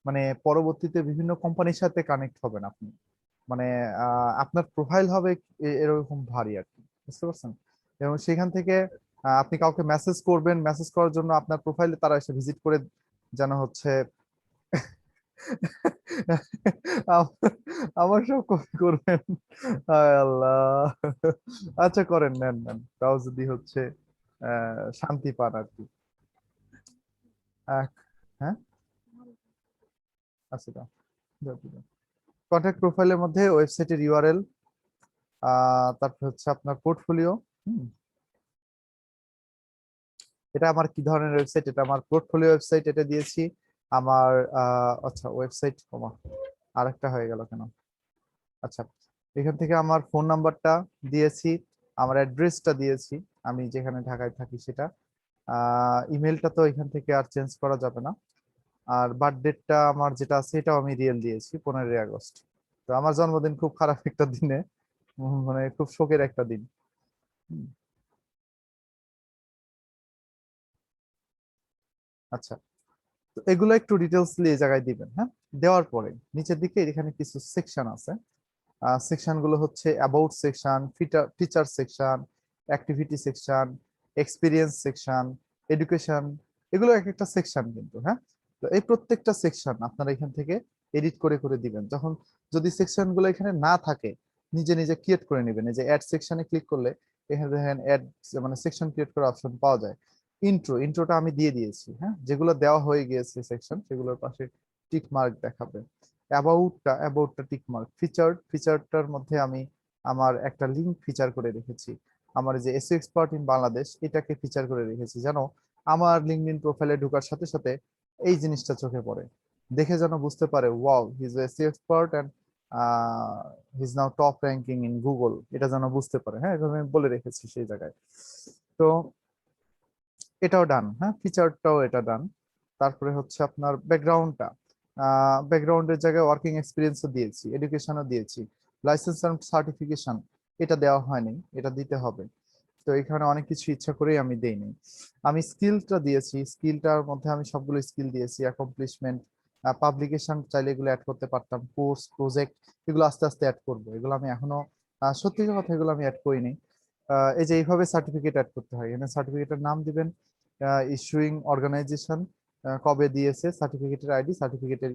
মানে পরবর্তীতে বিভিন্ন কোম্পানির সাথে কানেক্ট হবেন আপনি। মানে আপনার প্রোফাইল হবে এরকম ভারী আর কি, বুঝতে পারছেন? এবং সেখান থেকে আপনি কাউকে মেসেজ করবেন, মেসেজ করার জন্য আপনার প্রোফাইলে তারা এসে ভিজিট করে, যেন হচ্ছে আম- আমার সব কপি করবেন। হায় আল্লাহ। আচ্ছা করেন, নেন নেন, তাও যদি হচ্ছে শান্তি পান আর কি। আহ, হ্যাঁ, আচ্ছা, কন্ট্যাক্ট প্রোফাইলের মধ্যে ওয়েবসাইটের ইউআরএল, তারপর হচ্ছে আপনার পোর্টফোলিও। এটা আমার কি ধরনের ওয়েবসাইট, এটা আমার পোর্টফোলিও ওয়েবসাইট, এটা দিয়েছি। আমার আচ্ছা ওয়েবসাইট কমা আরেকটা হয়ে গেল কেন? আচ্ছা, এখান থেকে আমার ফোন নাম্বারটা দিয়েছি, আমার অ্যাড্রেসটা দিয়েছি, আমি যেখানে ঢাকায় থাকি সেটা। ইমেলটা তো এখান থেকে আর চেঞ্জ করা যাবে না। আর বার্থ ডেটটা আমার যেটা আছে এটাও আমি রিয়েল দিয়েছি, 15ই আগস্ট। তো আমার জন্মদিন খুব খারাপ একটা দিনে, মানে খুব শোকের একটা দিন। হুম, আচ্ছা, তো এগুলো একটু ডিটেলসলি এই জায়গায় দিবেন, হ্যাঁ। দেওয়ার পরে নিচের দিকে এখানে কিছু সেকশন আছে। সেকশন গুলো হচ্ছে about section, teacher section, activity section, experience section, education, এগুলো এক একটা সেকশন কিন্তু। হ্যাঁ, তো এই প্রত্যেকটা সেকশন আপনারা এখান থেকে এডিট করে করে দিবেন। যখন যদি সেকশন গুলো এখানে না থাকে নিজে নিজে ক্রিয়েট করে নেবেন। এই যে অ্যাড সেকশনে ক্লিক করলে এখানে দেখেন অ্যাড মানে সেকশন ক্রিয়েট করার অপশন পাওয়া যায়। ইন্ট্রোটা আমি দিয়ে দিয়েছি। হ্যাঁ, যেগুলো দেওয়া হয়ে গিয়েছে সেকশন সেগুলোর পাশে টিক মার্ক দেখাবে। অ্যাবাউটটা টিক মার্ক। ফিচারটার মধ্যে আমি আমার একটা লিংক ফিচার করে রেখেছি। আমার যে এসইও এক্সপার্ট ইন বাংলাদেশ এটাকে ফিচার করে রেখেছি যেন আমার লিঙ্কডইন প্রোফাইলে ঢোকার সাথে সাথে এই জিনিসটা চোখে পড়ে, দেখে যেন বুঝতে পারে wow he is SEO expert and he is now top ranking in Google, এটা যেন বুঝতে পারে। হ্যাঁ, এভাবে আমি বলে রেখেছি সেই জায়গায়। তো এটাও ডান। হ্যাঁ, ফিচারটাও এটা ডান। তারপরে হচ্ছে আপনার ব্যাকগ্রাউন্ডটা, ব্যাকগ্রাউন্ডের জায়গায় ওয়ার্কিং এক্সপিরিয়েন্সও দিয়েছি, এডুকেশনও দিয়েছি, লাইসেন্স এন্ড সার্টিফিকেশন এটা দেওয়া হয়নি, এটা দিতে হবে। তো এখানে অনেক কিছু ইচ্ছা করেই আমি দেইনি। আমি স্কিলটা দিয়েছি, স্কিলটার মধ্যে আমি সবগুলো স্কিল দিয়েছি। অ্যাকমপ্লিশমেন্ট, পাবলিকেশন চাইলে এগুলো অ্যাড করতে পারতাম, কোর্স, প্রজেক্ট, এগুলো আস্তে আস্তে অ্যাড করবো। এগুলো আমি এখনো সত্যি কথা এগুলো আমি অ্যাড করিনি। এই যে এইভাবে সার্টিফিকেট অ্যাড করতে হয়। এখানে সার্টিফিকেটের নাম দিবেন, ইস্যুইং অর্গানাইজেশন, কবে দিয়েছে, সার্টিফিকেটের আইডি, সার্টিফিকেটের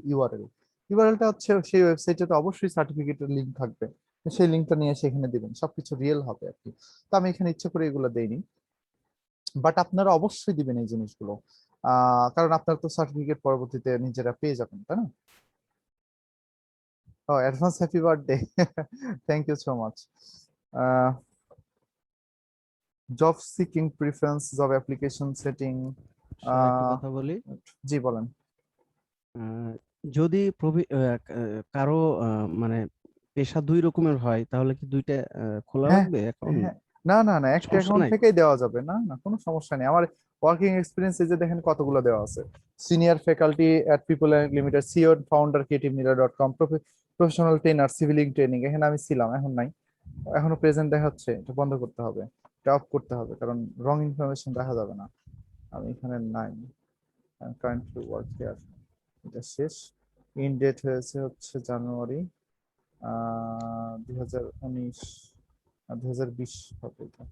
ইউআরএলটা হচ্ছে সেই ওয়েবসাইটে তো অবশ্যই সার্টিফিকেটের লিঙ্ক থাকবে, সেই লিঙ্কটা নিয়ে সেখানে দিবেন, সবকিছু রিয়েল হবে আর কি। তো আমি এখানে ইচ্ছে করে এগুলো দেইনি, বাট আপনারা অবশ্যই দিবেন এই জিনিসগুলো, কারণ আপনারা তো সার্টিফিকেট পরবর্তীতে নিজেরা পেয়ে যাবেন, তাই না? ও, advance happy birthday, thank you so much. Job seeking preference, job application setting. Sir একটা কথা বলি, জি বলেন। যদি কারো মানে পেশা দুই রকমের হয় তাহলে কি দুইটা খোলা হ্যাঁ, লাগবে অ্যাকাউন্ট? হ্যাঁ, না না না, একটা সমস্যা অ্যাকাউন্ট নাই? থেকেই দেওয়া যাবে। না না, কোনো সমস্যা নেই। আমার ওয়ার্কিং এক্সপিরিয়েন্স এই যে দেখেন কতগুলো দেওয়া আছে। Senior faculty at people limited, CEO founder creativemedia.com, professional trainer সিভিলিং ট্রেনিং, এখানে আমি ছিলাম, এখন নাই, এখনো প্রেজেন্ট দেখাচ্ছে। এটা বন্ধ করতে হবে, এটা অফ করতে হবে, কারণ রং ইনফরমেশন দেখা যাবে না। আমি এখানে নাই, কারেন্টলি ওয়ার্ক হিয়ার, এটা শেষ। ইন ডেট হয়েছে হচ্ছে জানুয়ারি 2019, 2020 হবে এটা।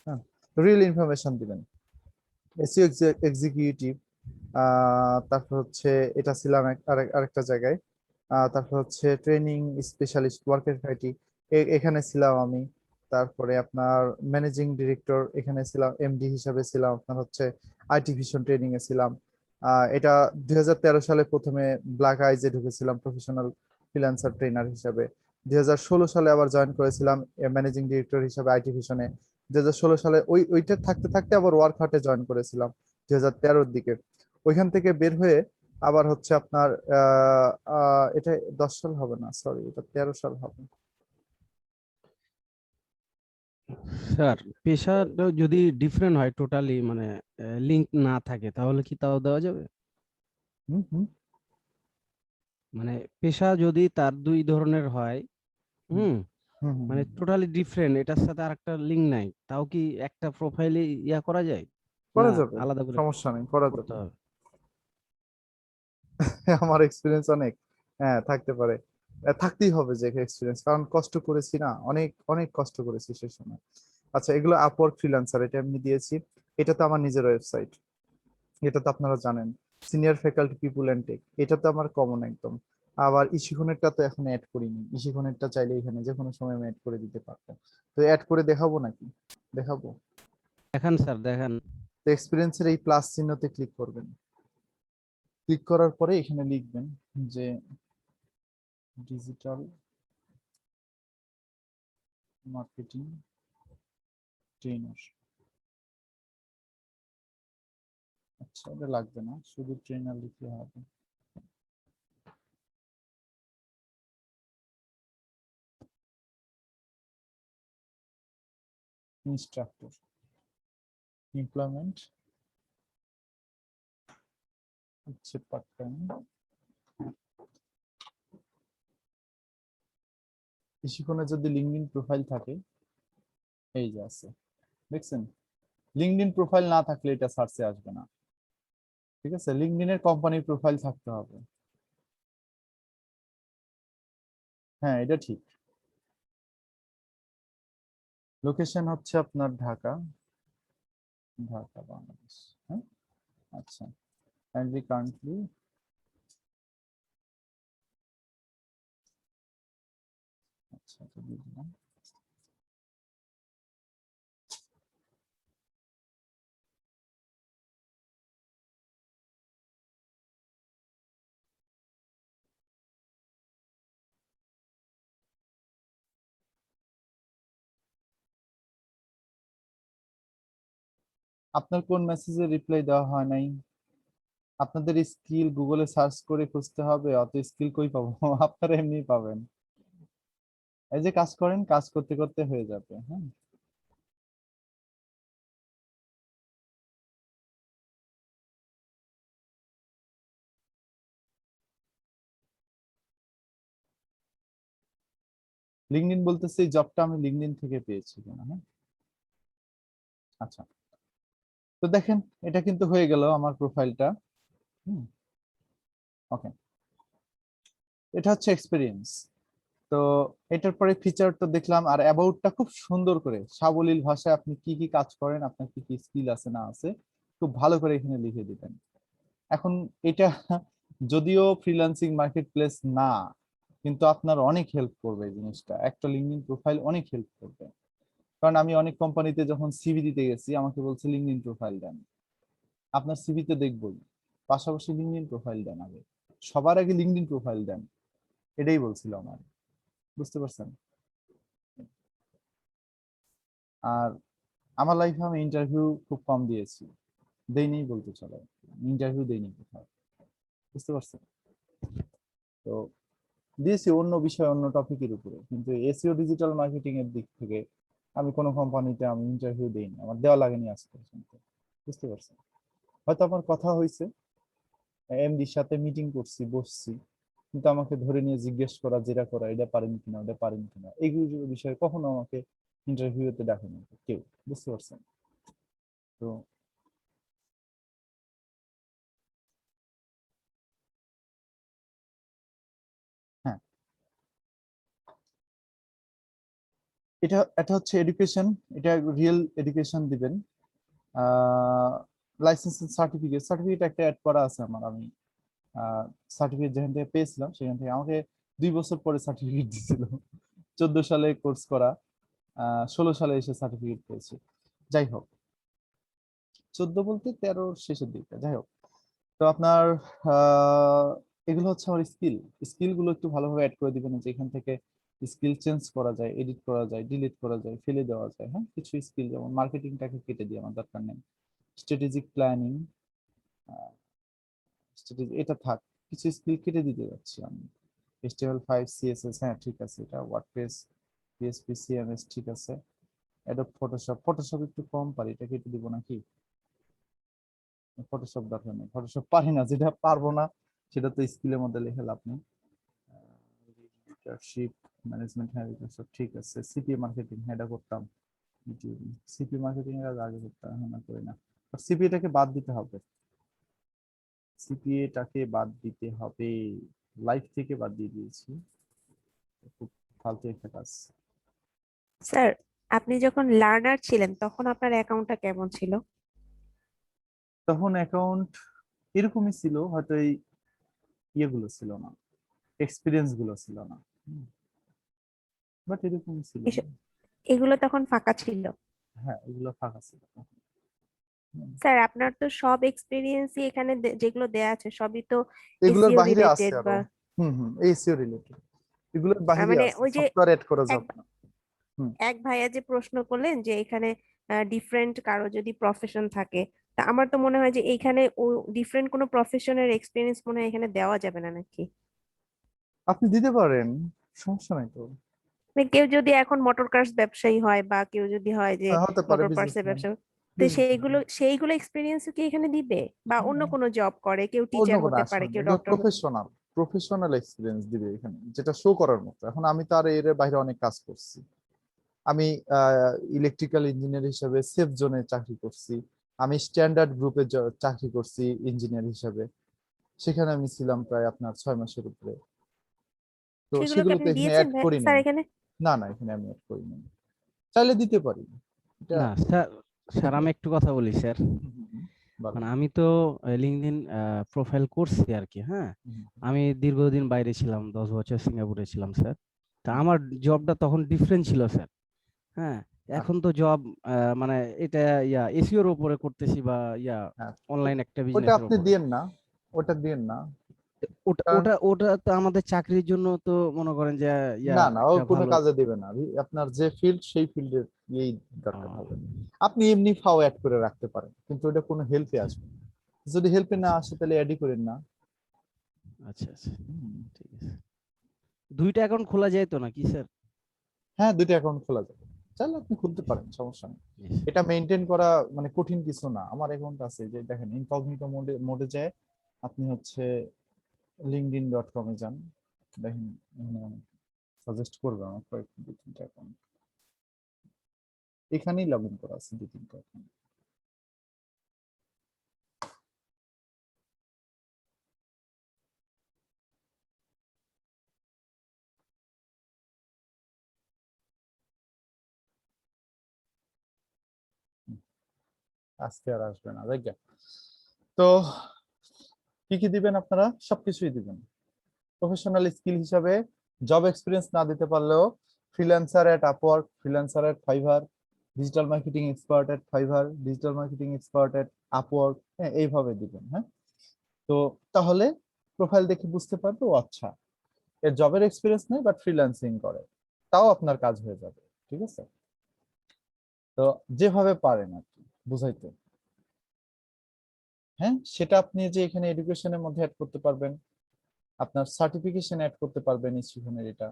হ্যাঁ, রিয়েল ইনফরমেশন দিবেন। এসইও এক্সিকিউটিভ, তারপর হচ্ছে এটা ছিলাম আরেকটা জায়গায়। তারপর হচ্ছে ট্রেনিং স্পেশালিস্ট ওয়ার্কের আইটি, এখানে ছিলাম আমি। তারপরে আপনার ম্যানেজিং ডিরেক্টর, এখানে ছিলাম, এমডি হিসাবে ছিলাম। আপনার হচ্ছে আইটি ভিশন ট্রেনিং এ ছিলাম। এটা 2013 সালে প্রথমে ব্ল্যাক আইজে ঢুকেছিলাম প্রফেশনাল ফ্রিল্যান্সার ট্রেনার হিসাবে। 2016 সালে আবার জয়েন করেছিলাম ম্যানেজিং ডিরেক্টর হিসাবে আইটি ভিশনে। 2016 সালে ওইটা থাকতে থাকতে আবার ওয়ার্ক হার্টে জয়েন করেছিলাম 2013-র দিকে। ওইখান থেকে বের হয়ে আবার হচ্ছে আপনার এটা 10 সাল হবে না, সরি, এটা 13 সাল হবে। স্যার পেশাটা যদি ডিফারেন্ট হয় টোটালি, মানে লিংক না থাকে, তাহলে কি তাও দেওয়া যাবে? হুম হুম মানে পেশা যদি তার দুই ধরনের হয়, হুম, হুম হুম মানে হুম। টোটালি ডিফারেন্ট, এটার সাথে আরেকটা লিংক নাই, তাও কি একটা প্রোফাইলে ইয়া করা যায়, না করা যাবে, আলাদা করে সমস্যা নেই, করা করতে যাবে। হবে? আমার এক্সপিরিয়েন্স অনেক, হ্যাঁ থাকতে পারে। থাকতেই হবে যে এক্সপিরিয়েন্স, কারণ কষ্ট করেছি না, অনেক অনেক কষ্ট করেছি সে সময়। আচ্ছা, এগুলো আপওয়ার্ক ফ্রিল্যান্সার, এটা আমি দিয়েছি। এটা তো আমার নিজের ওয়েবসাইট, এটা তো আপনারা জানেন। Senior faculty people and tech, এটা তো আমার কমন একদম। আবার ইশিখনেরটা তো এখন অ্যাড করিনি, ইশিখনেরটা চাইলে এখানে যে কোনো সময় আমি অ্যাড করে দিতে পারবো। তো অ্যাড করে দেখাবো নাকি? দেখাবো। দেখান স্যার, দেখান। তো এক্সপিরিয়েন্সের এই প্লাস চিহ্নতে ক্লিক করবেন। ক্লিক করার পরে এখানে লিখবেন যে ডিজিটাল মার্কেটিং ট্রেনার। আচ্ছা, এটা লাগবে না, শুধু ট্রেনার লিখলে হবে। ইনস্ট্রাক্টর, এমপ্লয়মেন্ট হচ্ছে পার্ট টাইম। বেশিক্ষণে যদি লিঙ্কডইন প্রোফাইল থাকে, এই যে আছে, দেখছেন? লিঙ্কডইন প্রোফাইল না থাকলে এটা সার্চে আসবে না, ঠিক আছে, লিঙ্কডইনের কোম্পানি প্রোফাইল থাকতে হবে। হ্যাঁ, এটা ঠিক। লোকেশন হচ্ছে আপনার ঢাকা, ঢাকা বাংলাদেশ। হ্যাঁ, আচ্ছা। কারেন্টলি আচ্ছা, তো দিয়ে দিলাম। আপনার কোন মেসেজে রিপ্লাই দেওয়া হয় নাই? আপনাদের স্কিল গুগলে সার্চ করে খুঁজতে হবে, অত স্কিল কই পাবো? আপনারা এমনি পাবেন। এই যে কাজ করেন, কাজ করতে করতে হয়ে যাবে। হ্যাঁ, লিঙ্কডইন বলতেছে এই জবটা আমি লিঙ্কডইন থেকে পেয়েছি কিনা। হ্যাঁ, আচ্ছা। তো দেখেন, এটা কিন্তু হয়ে গেল আমার প্রোফাইলটা। ওকে, এটা হচ্ছে এক্সপিরিয়েন্স। তো এটার পরে ফিচার তো দেখলাম, আর অ্যাবাউটটা খুব সুন্দর করে সাবলীল ভাষায় আপনি কি কি কাজ করেন, আপনার কি কি স্কিল আছে না আছে খুব ভালো করে এখানে লিখে দিবেন। এখন এটা যদিও ফ্রিল্যান্সিং মার্কেট প্লেস না, কিন্তু আপনার অনেক হেল্প করবে এই জিনিসটা, একটা লিঙ্কডইন প্রোফাইল অনেক হেল্প করবে। কারণ আমি অনেক কোম্পানিতে যখন সিভি দিতে গেছি আমাকে বলছে লিঙ্কডইন প্রোফাইল দেন। আপনার সিভিতে দেখবই, পাশাপাশি লিঙ্কডইন প্রোফাইল দেন, আগে সবার আগে লিঙ্কডইন প্রোফাইল দেন, এটাই বলছিল আমার। বুঝতে পারছেন? আর আমার লাইফে আমি ইন্টারভিউ খুব কম দিয়েছি, দেইনি বলতে চলে, ইন্টারভিউ দেইনি কোথাও। বুঝতে পারছেন? তো দিয়েছি অন্য বিষয়, অন্য টপিকের উপরে, কিন্তু এসইও ডিজিটাল মার্কেটিং এর দিক থেকে আমি কোনো কোম্পানিতে আমি ইন্টারভিউ দেইনি, আমার দেওয়া লাগেনি আজ পর্যন্ত। বুঝতে পারছেন? হয়তো আমার কথা হয়েছে, এমডির সাথে মিটিং করছি, বসছি, কিন্তু আমাকে ধরে নিয়ে জিজ্ঞেস করা, যেটা করা, এটা পারেন কিনা, ওটা পারেন কিনা, এইগুলো বিষয়ে কখনো আমাকে ইন্টারভিউতে ডাকেনি কেউ। বুঝতে পারছেন? তো হ্যাঁ, এটা এটা হচ্ছে এডুকেশন, এটা রিয়েল এডুকেশন দিবেন। লাইসেন্স সার্টিফিকেট, সার্টিফিকেট একটা অ্যাড করা আছে আমার। আমি সার্টিফিকেট যেখান থেকে পেয়েছিলাম সেখান থেকে আমাকে 2 বছর পরে সার্টিফিকেট দিয়েছিল। 14 সালে কোর্স করা, 16 সালে এসে সার্টিফিকেট পেয়েছি। যাই হোক, 14 বলতে 13 শেষের দিকে, যাই হোক। তো আপনার এগুলো হচ্ছে আমার স্কিল, স্কিল গুলো একটু ভালোভাবে অ্যাড করে দিবেন, যেখান থেকে স্কিল চেঞ্জ করা যায়, এডিট করা যায়, ডিলিট করা যায়, ফেলে দেওয়া যায়। হ্যাঁ, কিছু স্কিল যেমন মার্কেটিংটাকে কেটে দিয়ে আমার দরকার নেই, স্ট্র্যাটেজিক প্ল্যানিং, এটা থাক, কিছু স্কিল কেটে দিতে যাচ্ছি আমি। HTML5 CSS, হ্যাঁ ঠিক আছে, এটা ওয়ার্ডপ্রেস, PHP CMS ঠিক আছে, অ্যাডোব ফটোশপ, ফটোশপ একটু কম পারি, এটা কেটে দিব নাকি? ফটোশপ দরকার নেই, ফটোশপ পারি না, যেটা পারবো না সেটা তো স্কিলের মধ্যে লিখে লাভ নেই। লিডারশিপ ম্যানেজমেন্ট, হ্যাঁ এটা সব ঠিক আছে। সিপি মার্কেটিং, হ্যাঁ এটা করতাম, সিপি মার্কেটিং এর আগে করতাম, হ্যাঁ না করি না। সিপিএটাকে বাদ দিতে হবে, সিপিএটাকে বাদ দিতে হবে, লাইফ থেকে বাদ দিয়ে দিয়েছি, খুব ফালতু একটা কাজ। স্যার, আপনি যখন লার্নার ছিলেন তখন আপনার অ্যাকাউন্টটা কেমন ছিল? তখন অ্যাকাউন্ট এরকমই ছিল, হয়তো এই ইয়েগুলো ছিল না, এক্সপিরিয়েন্স গুলো ছিল না, বাট এরকমই ছিল। এস- এগুলো তখন ফাঁকা ছিল? হ্যাঁ, এগুলো ফাঁকা ছিল। স্যার, আপনার তো সব এক্সপিরিয়েন্সই এখানে যেগুলো দেয়া আছে সবই তো এগুলোর এসইও বাহিরে আছে রিলেটেড আরো। বা এসইও রিলেটেড, এগুলোর বাহিরে মানে আছে, ওই যে সফটওয়্যার এড করা এক যাবে না। হুম, এক ভাইয়া যে প্রশ্ন করলেন যে এখানে ডিফারেন্ট কারো যদি প্রফেশন থাকে, তা আমার তো মনে হয় যে এইখানে ও ডিফারেন্ট কোনো প্রফেশনের এক্সপিরিয়েন্স মনে হয় এখানে দেওয়া যাবে না নাকি? আপনি দিতে পারেন, সমস্যা নাই তো। মানে কেউ যদি এখন মোটর কার্স ব্যবসায়ী হয় বা কেউ যদি হয় যে হ্যাঁ, হতে পারে মোটর পার্টসের বিজনেসম্যান, ব্যবসা, তো সেইগুলো এক্সপিরিয়েন্স কি এখানে দিবে? বা অন্য কোনো জব করে, কেউ অন্য টিচার কোনো হতে পারে, আসলে কেউ এগুলো ডক্টর। প্রফেশনাল, প্রফেশনাল এক্সপিরিয়েন্স দিবে এখানে, যেটা শো করার মতো। এখন আমি তো আর এর বাইরে অনেক কাজ করছি। আমি ইলেকট্রিক্যাল ইঞ্জিনিয়ার হিসেবে সেফ জোনে চাকরি করছি, আমি স্ট্যান্ডার্ড গ্রুপে চাকরি করছি ইঞ্জিনিয়ার হিসাবে, সেখানে আমি ছিলাম প্রায় আপনার 6 মাসের উপরে। তো সেগুলো কি সেগুলো তো আপনি এখানে দিয়েছেন অ্যাড করি স্যার নাই। এখানে? না না, এখানে আমি অ্যাড করি নাই, চাইলে দিতে পারি এটা। না স্যার, স্যার আমি একটু কথা বলি স্যার। বলেন। মানে আমি তো লিঙ্কডইন প্রোফাইল করছি আর কি, হ্যাঁ। হুম, আমি দীর্ঘদিন বাইরে ছিলাম, 10 বছর সিঙ্গাপুরে ছিলাম স্যার। তা হুম। আমার জবটা তখন ডিফারেন্ট ছিল স্যার, হ্যাঁ। এখন তো জব মানে এটা এসইওর উপরে করতেছি বা হ্যাঁ, অনলাইন একটা ওটা বিজনেসের আপনি উপরে। দিয়েন না, ওটা দিয়েন না। ওটা কারণ ওটা ওটা তো আমাদের চাকরির জন্য তো মনে করেন যে না না, ও একটা কোনো ভালো। কাজে দিবে না। আপনার যে ফিল্ড, সেই ফিল্ডের এই দরকার আহ, হবে। আপনি এমনি ফাও অ্যাড করে রাখতে পারেন, কিন্তু ওটা কোনো হেল্পে আসবে না। যদি হেল্পে না আচ্ছা আসে তাহলে অ্যাডই করেন না। আচ্ছা আচ্ছা, হুম। ঠিক আছে। 2টা অ্যাকাউন্ট খোলা যায় তো নাকি স্যার? হ্যাঁ, 2টা অ্যাকাউন্ট খোলা যাবে, চাইলে আপনি খুলতে পারেন, সমস্যা নেই। Yes. এটা মেনটেন করা মানে কঠিন কিছু না। আমার অ্যাকাউন্ট আছে, যে দেখেন ইনকগনিটো মোডে যায়, আপনি হচ্ছে linkedin.com এ যান, দেখেন সাজেস্ট করবে আমার কয়েকটা 2-3টা অ্যাকাউন্ট, এখানেই লগ ইন করা আছে 2-3টা অ্যাকাউন্ট। আজকে আর আসবে না, দেখ। তো কি কি দিবেন আপনারা? সবকিছুই দিবেন। প্রফেশনাল স্কিল হিসাবে জব এক্সপিরিয়েন্স না দিতে পারলেও ফ্রিল্যান্সার এট আপওয়ার্ক, ফ্রিল্যান্সার এট ফাইভার, ডিজিটাল মার্কেটিং এক্সপার্ট এট ফাইভার, ডিজিটাল মার্কেটিং এক্সপার্ট এট আপওয়ার্ক, হ্যাঁ এইভাবে দিবেন। হ্যাঁ, তো তাহলে প্রোফাইল দেখে বুঝতে পারবে ও আচ্ছা, এর জবের এক্সপিরিয়েন্স নেই বাট ফ্রিল্যান্সিং করে, তাও আপনার কাজ হয়ে যাবে। ঠিক আছে? তো যেভাবে পারেন আর কি বুঝাইতে। হ্যাঁ, সেটা আপনি যে এখানে এডুকেশনের মধ্যে অ্যাড করতে পারবেন, আপনার সার্টিফিকেশন অ্যাড করতে পারবেন ইনস্টিটিউশনের, এটা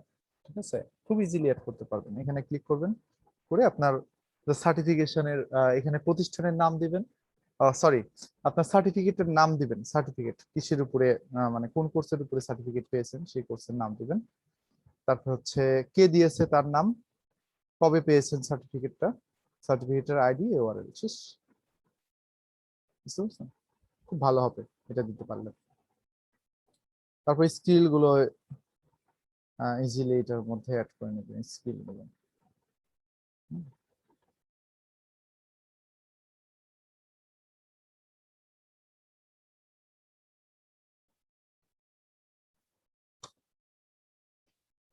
ঠিক আছে, খুব ইজিলি অ্যাড করতে পারবেন। এখানে ক্লিক করবেন, করে আপনার সার্টিফিকেশনের এখানে প্রতিষ্ঠানের নাম দিবেন, সরি, আপনার সার্টিফিকেটের নাম দিবেন, সার্টিফিকেট কিসের উপরে মানে কোন কোর্সের উপরে সার্টিফিকেট পেয়েছেন সেই কোর্সের নাম দিবেন। তারপর হচ্ছে কে দিয়েছে তার নাম, কবে পেয়েছেন সার্টিফিকেটটা, সার্টিফিকেটের আইডি, ইউআরএল, শেষ। বুঝতে পারছেন? খুব ভালো হবে এটা দিতে পারলে। তারপর স্কিল গুলো ইজিলি এটার মধ্যে অ্যাড করে নেবেন, স্কিল গুলো।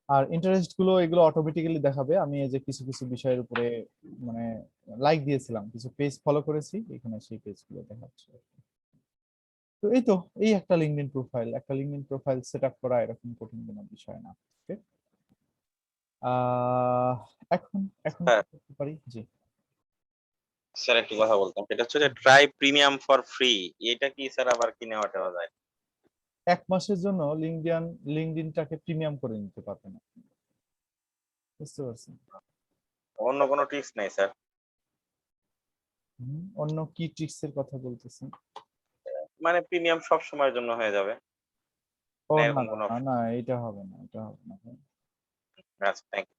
আর ইন্টারেস্ট গুলো এগুলো অটোমেটিক্যালি দেখাবে। আমি এই যে কিছু কিছু বিষয়ের উপরে মানে লাইক দিয়েছিলাম, কিছু পেজ ফলো করেছি, এখানে সেই পেজ গুলো দেখাচ্ছে। তো এই তো, এই একটা লিঙ্কডইন প্রোফাইল, একটা লিঙ্কডইন প্রোফাইল সেট আপ করা এরকম কঠিন কোনো বিষয় না। ওকে, এখন এখন হ্যাঁ কি করতে পারি? জি, স্যার, একটু কথা বলতাম, এটা হচ্ছে যে ট্রাই প্রিমিয়াম ফর ফ্রি, এটা কি স্যার আবার কি নেওয়া টেওয়া যায়? 1 মাসের জন্য লিঙ্কডইনটাকে প্রিমিয়াম করে নিতে পারবেন আপনি। বুঝতে পারছেন? অন্য কোনো টিপস নেই স্যার? অন্য কি ট্রিক্স এর কথা বলতেছেন? মানে প্রিমিয়াম সব সময়ের জন্য হয়ে যাবে, ও না না এরকম না কোনো না অপশন? না, এটা হবে না, এটা হবে না। আচ্ছা, থ্যাংক ইউ।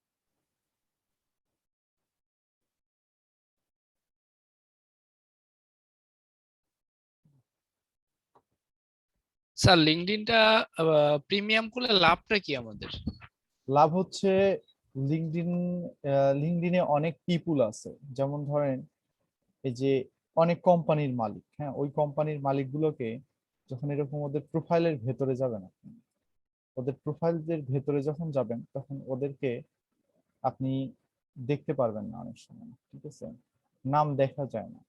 স্যার লিঙ্কডইনটা প্রিমিয়াম করলে লাভটা কি আমাদের? লাভ হচ্ছে লিঙ্কডইন, লিঙ্কডইনে অনেক পিপুল আছে, যেমন ধরেন এই যে অনেক কোম্পানির মালিক, হ্যাঁ, ওই কোম্পানির মালিকগুলোকে যখন এরকম ওদের প্রোফাইলের ভেতরে যাবেন আপনি, ওদের প্রোফাইলের ভেতরে যখন যাবেন তখন ওদেরকে আপনি দেখতে পারবেন না অনেক সময়। ঠিক আছে? নাম দেখা যায় না,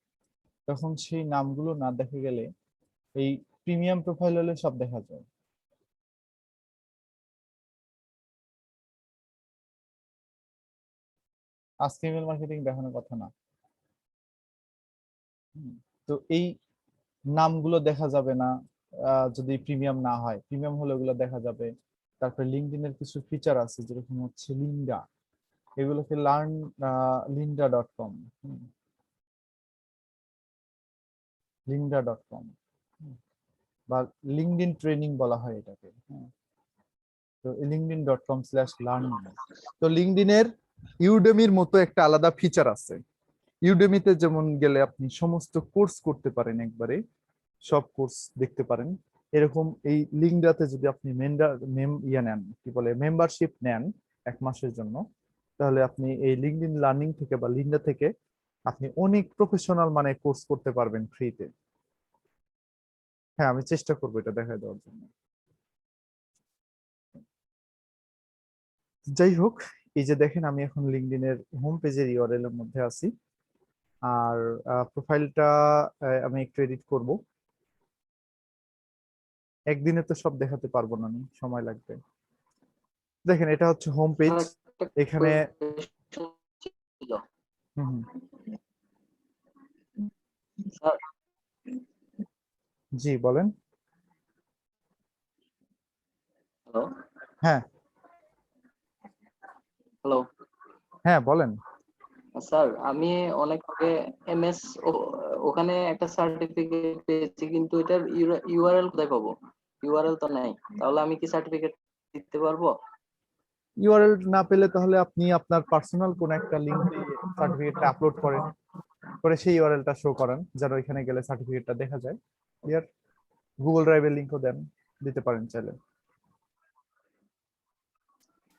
তখন সেই নামগুলো না দেখা গেলে এই প্রিমিয়াম প্রোফাইল হলে সব দেখা যায়। আজকে ইমেল মার্কেটিং দেখানোর কথা না। তো এই নামগুলো দেখা যাবে না যদি প্রিমিয়াম না হয়, প্রিমিয়াম হলে ওগুলো দেখা যাবে। তারপরে লিঙ্কডইনের কিছু ফিচার আছে যেরকম হচ্ছে লিন্ডা, এগুলোকে লার্ন linda.com, linda.com বা লিঙ্কডইন ট্রেনিং বলা হয় এটাকে। হ্যাঁ, তো linkedin.com/learn। তো লিঙ্কডইনের ইউডেমির মতো একটা আলাদা ফিচার আছে, ইউডেমিতে যেমন গেলে আপনি সমস্ত কোর্স করতে পারেন, একবারে সব কোর্স দেখতে পারেন। এরকম এই লিঙ্কডাতে যদি আপনি নেন, কি বলে, মেম্বারশিপ নেন 1 মাসের জন্য, তাহলে আপনি এই লিঙ্কডইন লার্নিং থেকে বা লিঙ্কডা থেকে আপনি অনেক প্রফেশনাল মানে কোর্স করতে পারবেন ফ্রিতে। হ্যাঁ, আমি চেষ্টা করবো এটা দেখায় দেওয়ার জন্য। যাই হোক, এই যে দেখেন আমি এখন লিঙ্কডইনের হোম পেজের ইউআরএল এর মধ্যে আছি। আর প্রোফাইলটা আমি একটু এডিট করব। একদিনে তো সব দেখাতে পারবো না, আমি সময় লাগবে। দেখেন এটা হচ্ছে হোম পেজ। এখানে হুম হুম, স্যার জি বলেন। হ্যালো হ্যাঁ হ্যালো হ্যাঁ বলেন। স্যার, আমি অনেক আগে এমএস ওখানে একটা সার্টিফিকেট পেয়েছি, কিন্তু এটার ইউআরএল কোথায় পাবো? ইউআরএল তো নাই, তাহলে আমি কি সার্টিফিকেট দিতে পারবো? ইউআরএল না পেলে তাহলে আপনি আপনার পার্সোনাল কোন একটা লিঙ্কে সার্টিফিকেটটা আপলোড করেন, করে সেই ইউআরএলটা শো করেন, যেন এখানে গেলে সার্টিফিকেটটা দেখা যায়। ক্লিয়ার? গুগল ড্রাইভের লিঙ্কও দেন, দিতে পারেন চাইলে।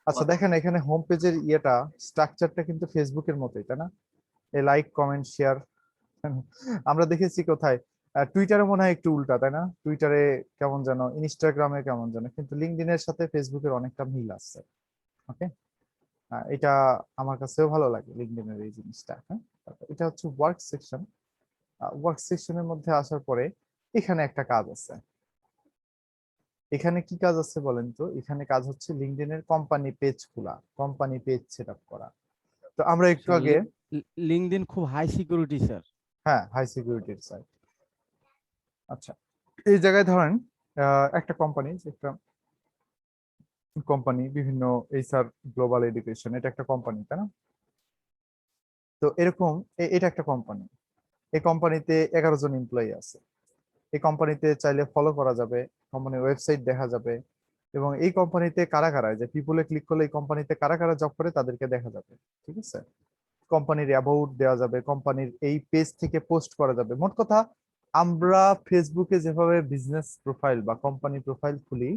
আচ্ছা দেখেন এখানে হোম পেজের ইয়েটা, স্ট্রাকচারটা কিন্তু ফেসবুকের মতোই, তাই না? এই লাইক, কমেন্ট, শেয়ার। আমরা দেখেছি কোথায়, টুইটারে মনে হয় একটু উল্টা, তাই না? টুইটারে কেমন যেন, ইনস্টাগ্রামে কেমন যেন, কিন্তু লিঙ্কডইনের সাথে ফেসবুকের অনেকটা মিল আছে। ওকে, এটা আমার কাছেও ভালো লাগে লিঙ্কডইনের এই জিনিসটা। হ্যাঁ, এটা হচ্ছে ওয়ার্ক সেকশন। ওয়ার্ক সেকশনের মধ্যে আসার পরে এখানে একটা কাজ আছে। এখানে কি কাজ আছে বলেন তো? এখানে কাজ হচ্ছে লিঙ্কডইনের কোম্পানি পেজ খোলা, কোম্পানি পেজ সেটআপ করা। তো আমরা একটু আগে, লিঙ্কডইন খুব হাই সিকিউরিটি স্যার। হ্যাঁ, হাই সিকিউরিটির সাইট। আচ্ছা, এই জায়গায় ধরেন একটা কোম্পানি, একটা কোম্পানি বিভিন্ন এইচআর গ্লোবাল এডুকেশন, এটা একটা কোম্পানি, তাই না? তো এরকম এটা একটা কোম্পানি। এই কোম্পানিতে 11 জন এমপ্লয়ি আছে। এই কোম্পানিতে চাইলে ফলো করা যাবে, কোম্পানির ওয়েবসাইট দেখা যাবে, এবং এই কোম্পানিতে কারা কারা, যে পিপলে ক্লিক করলে এই কোম্পানিতে কারা কারা জব করে তাদেরকে দেখা যাবে। ঠিক আছে, কোম্পানির অ্যাবাউট দেওয়া যাবে, কোম্পানির এই পেজ থেকে পোস্ট করা যাবে। মোট কথা, আমরা ফেসবুকে যেভাবে বিজনেস প্রোফাইল বা কোম্পানি প্রোফাইল খুলি,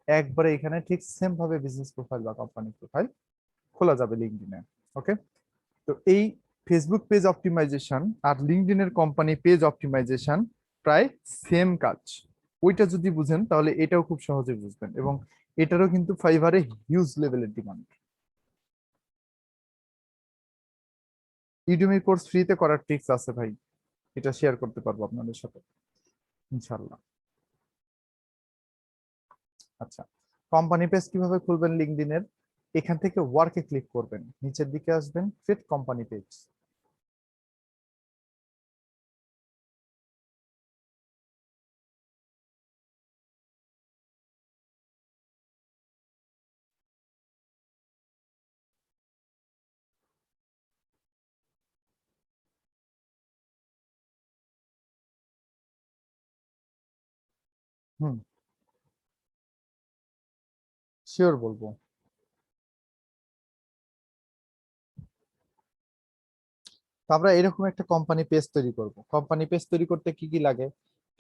একবারে এখানে ঠিক সেম ভাবে বিজনেস প্রোফাইল বা কোম্পানি প্রোফাইল খোলা যাবে লিঙ্কডইনে। ওকে, তো এই ফেসবুক পেজ অপটিমাইজেশন আর লিঙ্কডইনের কোম্পানি পেজ অপটিমাইজেশন প্রায় সেম কাজ। ওইটা যদি বুঝেন তাহলে এটাও খুব সহজে বুঝবেন, এবং এটারও কিন্তু ফাইবারে হিউজ লেভেলের ডিমান্ড। ইউডেমি কোর্স ফ্রিতে করার ট্রিক্স আছে ভাই, এটা শেয়ার করতে পারবো আপনাদের সাথে ইনশাআল্লাহ। আচ্ছা, কোম্পানি পেজ কিভাবে খুলবেন লিঙ্কডইনের? এখান থেকে ওয়ার্কে ক্লিক করবেন, নিচের দিকে আসবেন, ক্রিয়েট কোম্পানি পেজ। হুম, শিওর বলবো। তো আমরা এরকম একটা কোম্পানি পেজ তৈরি করব। কোম্পানি পেজ তৈরি করতে কি কি লাগে?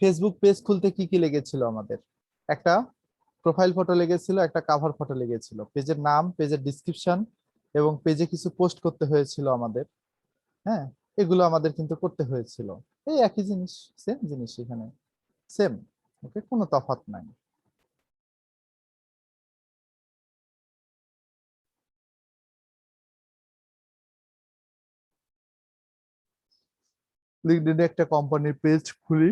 ফেসবুক পেজ খুলতে কি কি লেগেছিল আমাদের? একটা প্রোফাইল ফটো লেগেছিল, একটা কাভার ফটো লেগেছিল, পেজের নাম, পেজের ডিসক্রিপশন, এবং পেজে কিছু পোস্ট করতে হয়েছিল আমাদের। হ্যাঁ, এগুলো আমাদের কিন্তু করতে হয়েছিল। এই একই জিনিস, সেম জিনিস এখানে, সেম। ওকে, কোনো তফাৎ নাই। লিঙ্কডইনে একটা কোম্পানির পেজ খুলি।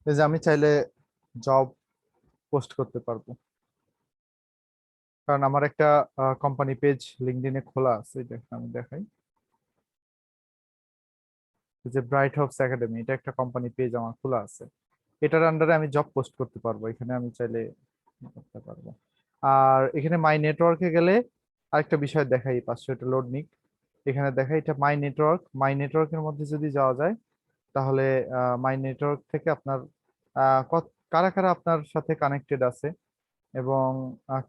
এই যে আমি চাইলে জব পোস্ট করতে পারবো, কারণ আমার একটা কোম্পানি পেজ লিঙ্কডইনে খোলা আছে। এটা আমি দেখাই, যে ব্রাইট হোপস একাডেমি, এটা একটা কোম্পানি পেজ আমার খোলা আছে। এটার আন্ডারে আমি জব পোস্ট করতে পারবো, এখানে আমি চাইলে করতে পারবো। আর এখানে মাই নেটওয়ার্কে গেলে আরেকটা বিষয় দেখাই, 500 লোড নিক। এখানে দেখাই এটা মাই নেটওয়ার্ক। মাই নেটওয়ার্কের মধ্যে যদি যাওয়া যায়, তাহলে মাই নেটওয়ার্ক থেকে আপনার কারা কারা আপনার সাথে কানেক্টেড আছে এবং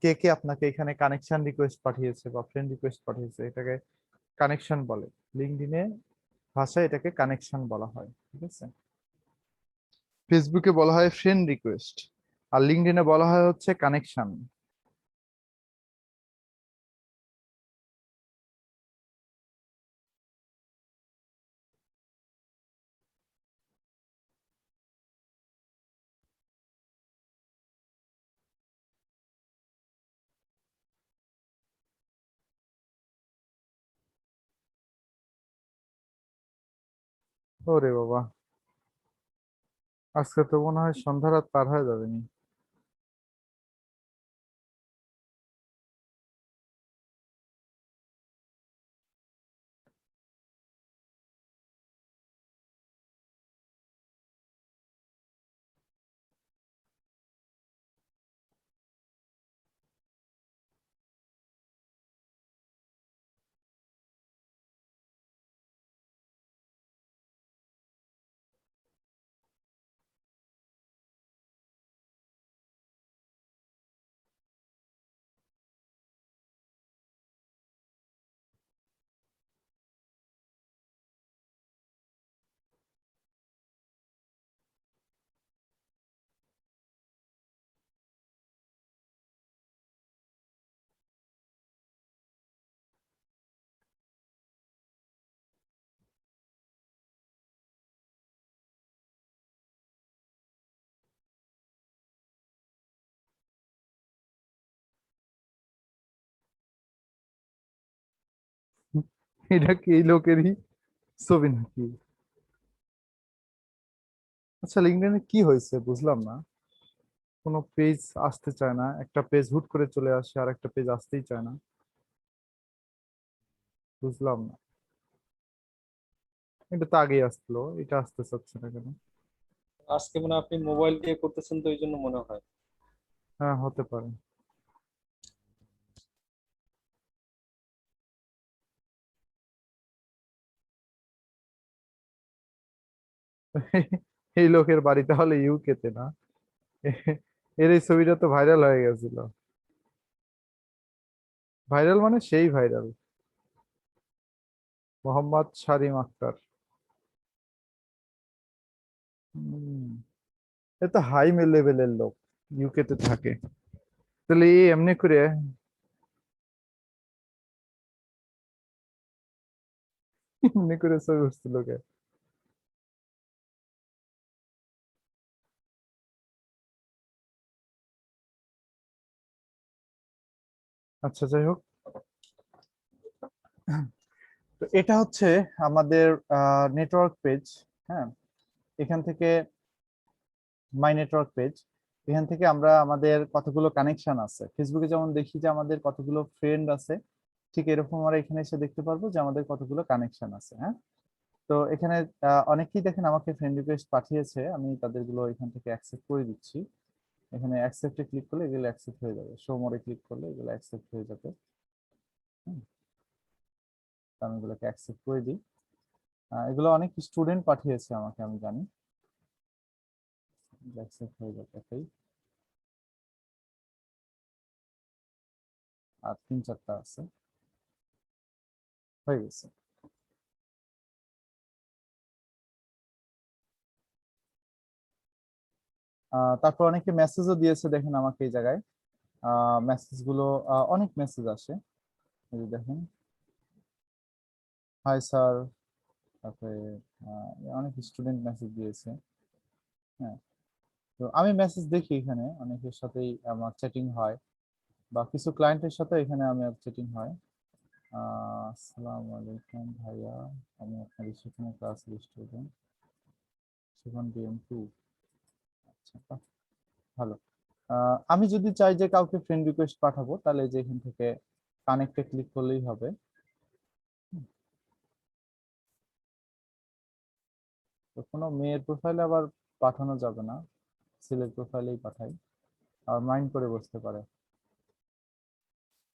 কে কে আপনাকে এখানে কানেকশন রিকোয়েস্ট পাঠিয়েছে বা ফ্রেন্ড রিকোয়েস্ট পাঠিয়েছে, এটাকে কানেকশন বলে। লিঙ্কডইনে ভাষায় এটাকে কানেকশন বলা হয়, ঠিক আছে। ফেসবুকে বলা হয় ফ্রেন্ড রিকোয়েস্ট, আর লিঙ্কডইনে বলা হয় হচ্ছে কানেকশন। ওরে বাবা, আজকে তো মনে হয় সন্ধ্যা রাত পার হয়ে যাবে নি। এটা কি এই লোকেরই ছবি নাকি? আচ্ছা, লিঙ্কডইনে কি হয়েছে বুঝলাম না, কোনো পেজ আসতে চায় না, একটা পেজ হুট করে চলে আসে আর একটা পেজ আসতেই চায় না, বুঝলাম না। এটা তো আগেই আসলো, এটা আসতে চাচ্ছে না কেন? আজকে মানে আপনি মোবাইল দিয়ে করতেছেন তো এই জন্য মনে হয়। হ্যাঁ, হতে পারে। এই লোকের বাড়ি তাহলে ইউকে তে না? এর এই ছবিটা তো ভাইরাল হয়ে গেছিল। ভাইরাল মানে সেই ভাইরাল। মোহাম্মদ শারিম আক্তার। এ তো হাই লেভেলের লোক, ইউকে তে থাকে। তাহলে এই এমনি করে এমনি করে ছবি উঠছিল কে? আচ্ছা, যাই হোক, তো এটা হচ্ছে আমাদের নেটওয়ার্ক পেজ। হ্যাঁ, এখান থেকে মাই নেটওয়ার্ক পেজ, এখান থেকে আমরা আমাদের কতগুলো কানেকশন আছে, ফেসবুকে যেমন দেখি যে আমাদের কতগুলো ফ্রেন্ড আছে, ঠিক এরকম আমরা এখানে এসে দেখতে পারবো যে আমাদের কতগুলো কানেকশন আছে। হ্যাঁ, তো এখানে অনেকেই দেখেন আমাকে ফ্রেন্ড রিকোয়েস্ট পাঠিয়েছে, আমি তাদেরগুলো এখান থেকে অ্যাকসেপ্ট করে দিচ্ছি। এখানে অ্যাকসেপ্টে ক্লিক করলে এগুলো অ্যাকসেপ্ট হয়ে যাবে, শো মোরে ক্লিক করলে এগুলো অ্যাকসেপ্ট হয়ে যাবে। তো আমি এগুলোকে অ্যাকসেপ্ট করে দিই। এগুলো অনেক স্টুডেন্ট পাঠিয়েছে আমাকে, আমি জানি। অ্যাকসেপ্ট হয়ে যাবে এটাই। আর 3-4টা আছে, হয়ে গেছে। তারপর অনেকে মেসেজও দিয়েছে, দেখেন আমাকে এই জায়গায় মেসেজ গুলো, অনেক মেসেজ আসে। এই যে দেখেন, হাই স্যার, তারপরে অনেক স্টুডেন্ট মেসেজ দিয়েছে। হ্যাঁ, তো আমি মেসেজ দেখি, এখানে অনেকের সাথেই আমার চ্যাটিং হয়, বা কিছু ক্লায়েন্টের সাথে এখানে আমার চ্যাটিং হয়। আসসালামু আলাইকুম ভাইয়া, আমি আপনাদের সেখানে ক্লাসের স্টুডেন্ট, সেখান BM2। আচ্ছা, বাহ, ভালো। আমি যদি চাই যে কাউকে ফ্রেন্ড রিকোয়েস্ট পাঠাবো, তাহলে যে এখান থেকে কানেক্টে ক্লিক করলেই হবে। তো কোনো মেয়ের প্রোফাইলে আবার পাঠানো যাবে না, ছেলের প্রোফাইলেই পাঠাই, আর মাইন্ড করে বসতে পারে।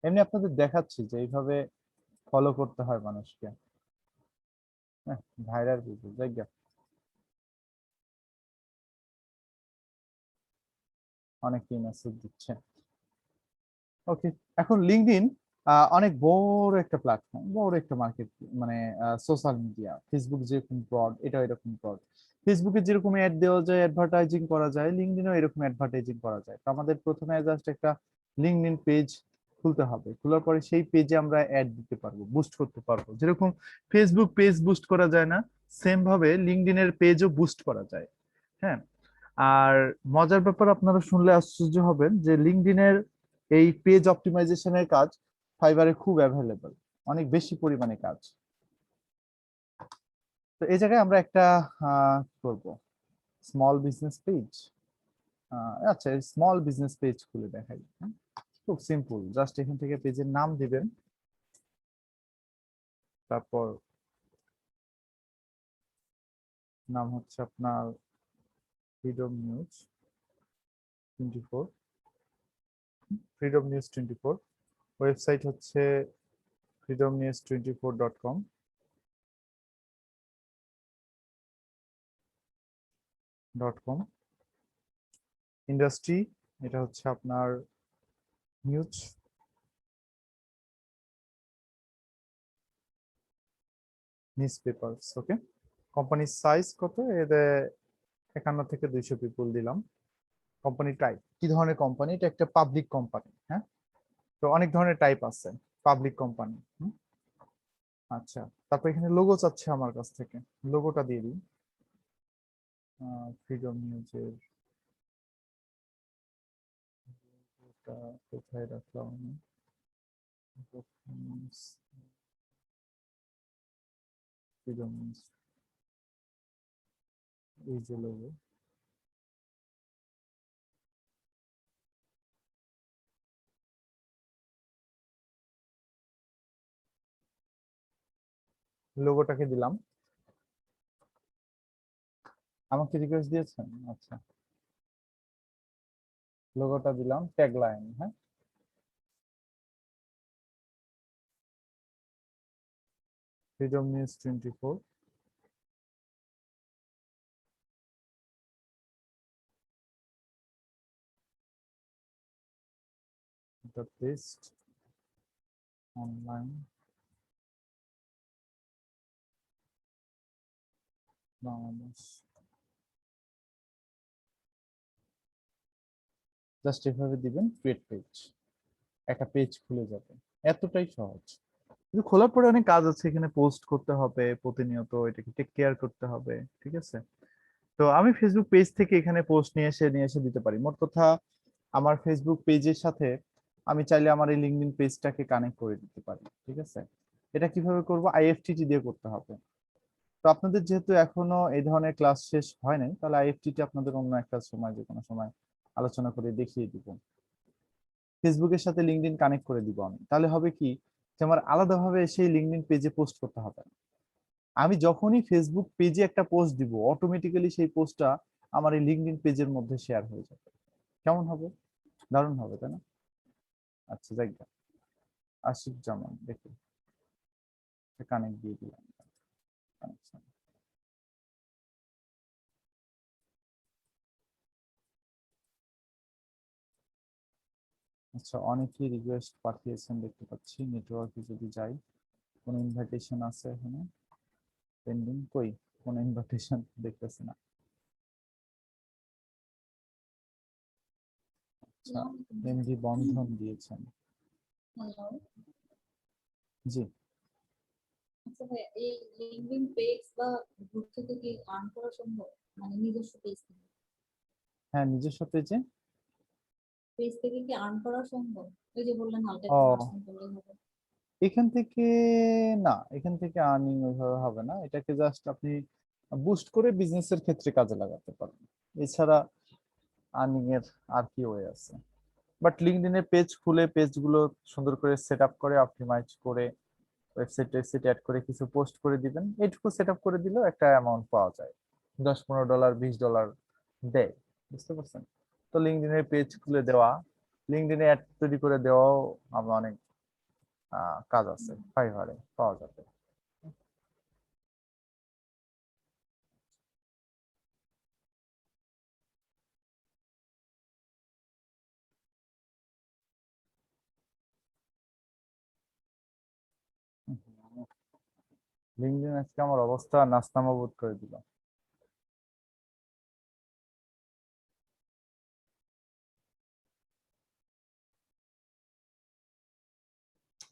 এমনি আপনাদের দেখাচ্ছি যে এইভাবে ফলো করতে হয় মানুষকে। হ্যাঁ, ভাইরাল ভিডিও জায়গা। অনেকেই মেসেজ দিচ্ছে। ওকে, এখন লিঙ্কডইন অনেক বড় একটা প্ল্যাটফর্ম, বড় একটা মার্কেট, মানে সোশ্যাল মিডিয়া। ফেসবুক যেরকম ব্রড, এটা এরকম ব্রড। ফেসবুকে যেরকম অ্যাড দেওয়া যায়, অ্যাডভার্টাইজিং করা যায়, লিঙ্কডইনেও এরকম অ্যাডভার্টাইজিং করা যায়। তো আমাদের প্রথমে জাস্ট একটা লিঙ্কডইন পেজ খুলতে হবে। খোলার পরে সেই পেজে আমরা অ্যাড দিতে পারবো, বুস্ট করতে পারবো। যেরকম ফেসবুক পেজ বুস্ট করা যায় না, সেম ভাবে লিঙ্কডইনের পেজও বুস্ট করা যায়। হ্যাঁ, আর মজার ব্যাপার আপনারা শুনলে আশ্চর্য হবেন যে লিঙ্কডইনের এই পেজ অপটিমাইজেশনের কাজ ফাইবারে খুব অ্যাভেলেবল, অনেক বেশি পরিমাণে কাজ। তো এই জায়গায় আমরা একটা কি করব, স্মল বিজনেস পেজ। আচ্ছা, স্মল বিজনেস পেজ খুলে দেখাই। খুব সিম্পল, জাস্ট এখান থেকে পেজের নাম দিবেন, তারপর নাম হচ্ছে আপনার freedom news 24, freedom news 24। Website হচ্ছে freedomnews24.com। ইন্ডাস্ট্রি, এটা হচ্ছে আপনার নিউজ। নিউজ পেপারস, ওকে। কোম্পানির সাইজ কত, এদের 51 থেকে 200 পিপল দিলাম। কোম্পানি টাইপ, কি ধরনের কোম্পানি, এটা একটা পাবলিক কোম্পানি। হ্যাঁ, তো অনেক ধরনের টাইপ আছে পাবলিক কোম্পানি। আচ্ছা, তারপর এখানে লোগো চাচ্ছে আমার কাছ থেকে, লোগোটা দিয়ে দিই। ফ্রিডম নিউজের কোথায় রাখলাম আমি? ফ্রিডম নিউজ, এই যে লোগো। লোগোটাকে দিলাম। আমাকে রিকোয়েস্ট দিয়েছেন? আচ্ছা, লোগোটা দিলাম, ট্যাগলাইন। হ্যাঁ, freedom news 24। the best online Bangladesh. Just এভাবে দিবেন, ক্রিয়েট পেজ, একটা পেজ খুলে যাবে। এতটাই সহজ। কিন্তু খোলার পরে অনেক কাজ আছে, এখানে পোস্ট করতে হবে প্রতিনিয়ত, এটাকে টেক কেয়ার করতে হবে। ঠিক আছে, তো আমি ফেসবুক পেজ থেকে এখানে পোস্ট নিয়ে এসে দিতে পারি। মোট কথা, আমার ফেসবুক পেজের সাথে আমি চাইলে আমার এই লিঙ্কডইন পেজটাকে কানেক্ট করে দিতে পারি। ঠিক আছে, এটা কিভাবে করব, আইএফটিটি দিয়ে করতে হবে। তো আপনাদের যেহেতু এখনো এই ধরনের ক্লাস শেষ হয় নাই, তাহলে আইএফটিটি আপনাদের অন্য একটা সময়, যে কোনো সময় আলোচনা করে দেখিয়ে দিব। ফেসবুকের সাথে লিঙ্কডইন কানেক্ট করে দিব আমি, তাহলে হবে কি যে আমার আলাদাভাবে সেই লিঙ্কডইন পেজে পোস্ট করতে হবে না। আমি যখনই ফেসবুক পেজে একটা পোস্ট দিব, অটোমেটিক্যালি সেই পোস্টটা আমার এই লিঙ্কডইন পেজের মধ্যে শেয়ার হয়ে যাবে। কেমন হবে? দারুণ হবে, তাই না? আচ্ছা, যাই, আশিক জামান, দেখুন কানেক্ট দিয়ে দিলাম। আচ্ছা, আচ্ছা, অনেকেই রিকোয়েস্ট পাঠিয়েছেন দেখতে পাচ্ছি। নেটওয়ার্কে যদি যাই, কোন ইনভাইটেশন আছে এখানে পেন্ডিং? কই, কোন ইনভাইটেশন দেখতেছি না। আচ্ছা, এমডি বন্ধন দিয়েছেন। হ্যালো, জি, আচ্ছা ভাই, এই লিঙ্কডইন পেজ বা গ্রুপ থেকে কি আর্ন করা সম্ভব? মানে নিজস্ব পেজ থেকে হ্যাঁ, নিজস্ব পেজে। কি আর্ন করা সম্ভব? ওই যে বললেন হালকা ও, একটু নার্সিং করলে হবে। এখান থেকে না, এখান থেকে আর্নিং ওইভাবে হবে না। এটাকে জাস্ট আপনি বুস্ট করে বিজনেসের ক্ষেত্রে কাজে লাগাতে পারবেন। এছাড়া আর্নিং এর আর কি ওয়ে আছে? বাট লিঙ্কডইনের পেজ খুলে পেজগুলো সুন্দর করে সেট আপ করে, অপটিমাইজ করে, ওয়েবসাইট অ্যাড করে কিছু পোস্ট করে দিবেন। এইটুকু সেট আপ করে দিলেও একটা অ্যামাউন্ট পাওয়া যায়, $10-15, $20 দেয়। বুঝতে পারছেন? তো লিঙ্কডইনের পেজ খুলে দেওয়া, লিঙ্কডইনে অ্যাড তৈরি করে দেওয়াও আমার অনেক কাজ আছে, ফাইবারে পাওয়া যাবে। লিঙ্কডইন আজকে আমার অবস্থা নাস্তামা বোধ করে দিল।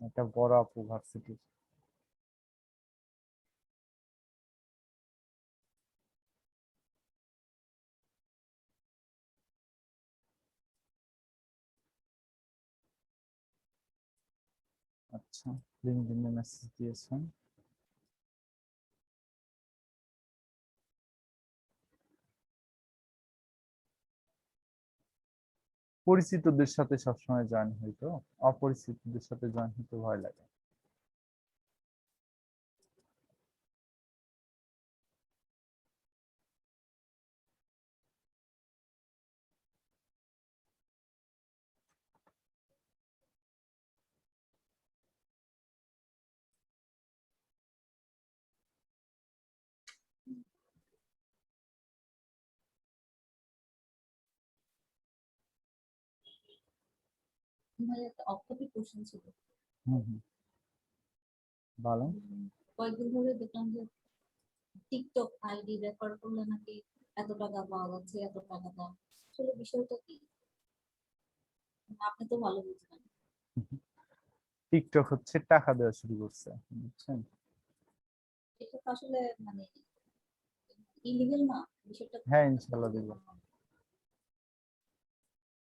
একটা বড় আপু ভার্সিটি। আচ্ছা, লিঙ্কডইনে মেসেজ দিয়েছেন। পরিচিতদের সাথে সবসময় জয়েন হইতো, অপরিচিতদের সাথে জয়েন হইতে ভয় লাগে। ভাই একটা অফ টপিক কোশ্চেন ছিল। হুম হুম, বলেন। কয়েকদিন ধরে দেখলাম যে টিকটক আইডি রেফার করলে নাকি এত টাকা পাওয়া যাচ্ছে, এত টাকা দাও। আসলে বিষয়টা কি? আপনি তো ভালো বুঝবেন। টিকটক হচ্ছে টাকা দেওয়া শুরু করছে, বুঝছেন? এটা তো আসলে মানে ইলিগাল না বিষয়টা? হ্যাঁ, ইনশাল্লাহ দিব।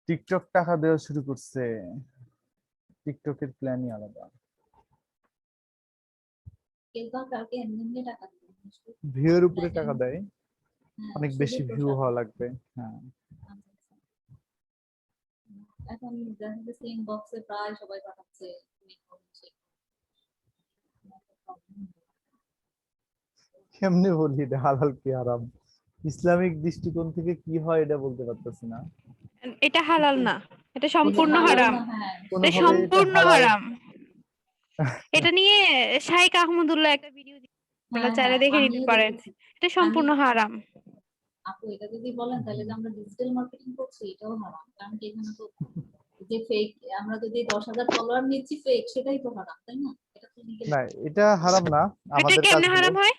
টিকটক টাকা দেওয়া শুরু করছে, টিকটকের প্ল্যানই আলাদা। কেউ বা কাউকে এমনি এমনি টাকা দিবে না, নিশ্চয়ই ভিউয়ের উপরে প্ল্যানিং। টাকা দেয়, হ্যাঁ, অনেক বেশি সুদূর ভিউ প্রসারী। হওয়া লাগবে। হ্যাঁ, আচ্ছা, আচ্ছা। এখন দেখা যাচ্ছে ইনবক্সে প্রায় সবাই পাঠাচ্ছে তুমি করছে। কেমনে বলি এটা হালাল কি হারাম? ইসলামিক দৃষ্টিকোণ থেকে কি হয় এটা বলতে পারতেছি না। এটা হালাল না, এটা এটা সম্পূর্ণ হালাল হারাম। না, হ্যাঁ। এটা কোনোভাবে এটা সম্পূর্ণ হালাল। হারাম। এটা নিয়ে শাইখ আহমদুল্লাহ একটা ভিডিও আপনারা হ্যাঁ চাইলে হ্যাঁ, দেখে নিতে আমিও পারেন। দেখেছি। এটা আমি সম্পূর্ণ হারাম। আপু এটা যদি বলেন তাহলে যে আমরা ডিজিটাল মার্কেটিং করছি এটাও হারাম, কারণ কি এখানে তো যে ফেক, আমরা যদি 10,000 ফলোয়ার নিচ্ছি ফেক, সেটাই তো হারাম, তাই না? এটা তো লিগ্যাল না, এটা হারাম না, এটা আমাদের কেমনে কাজগুলো হারাম হয়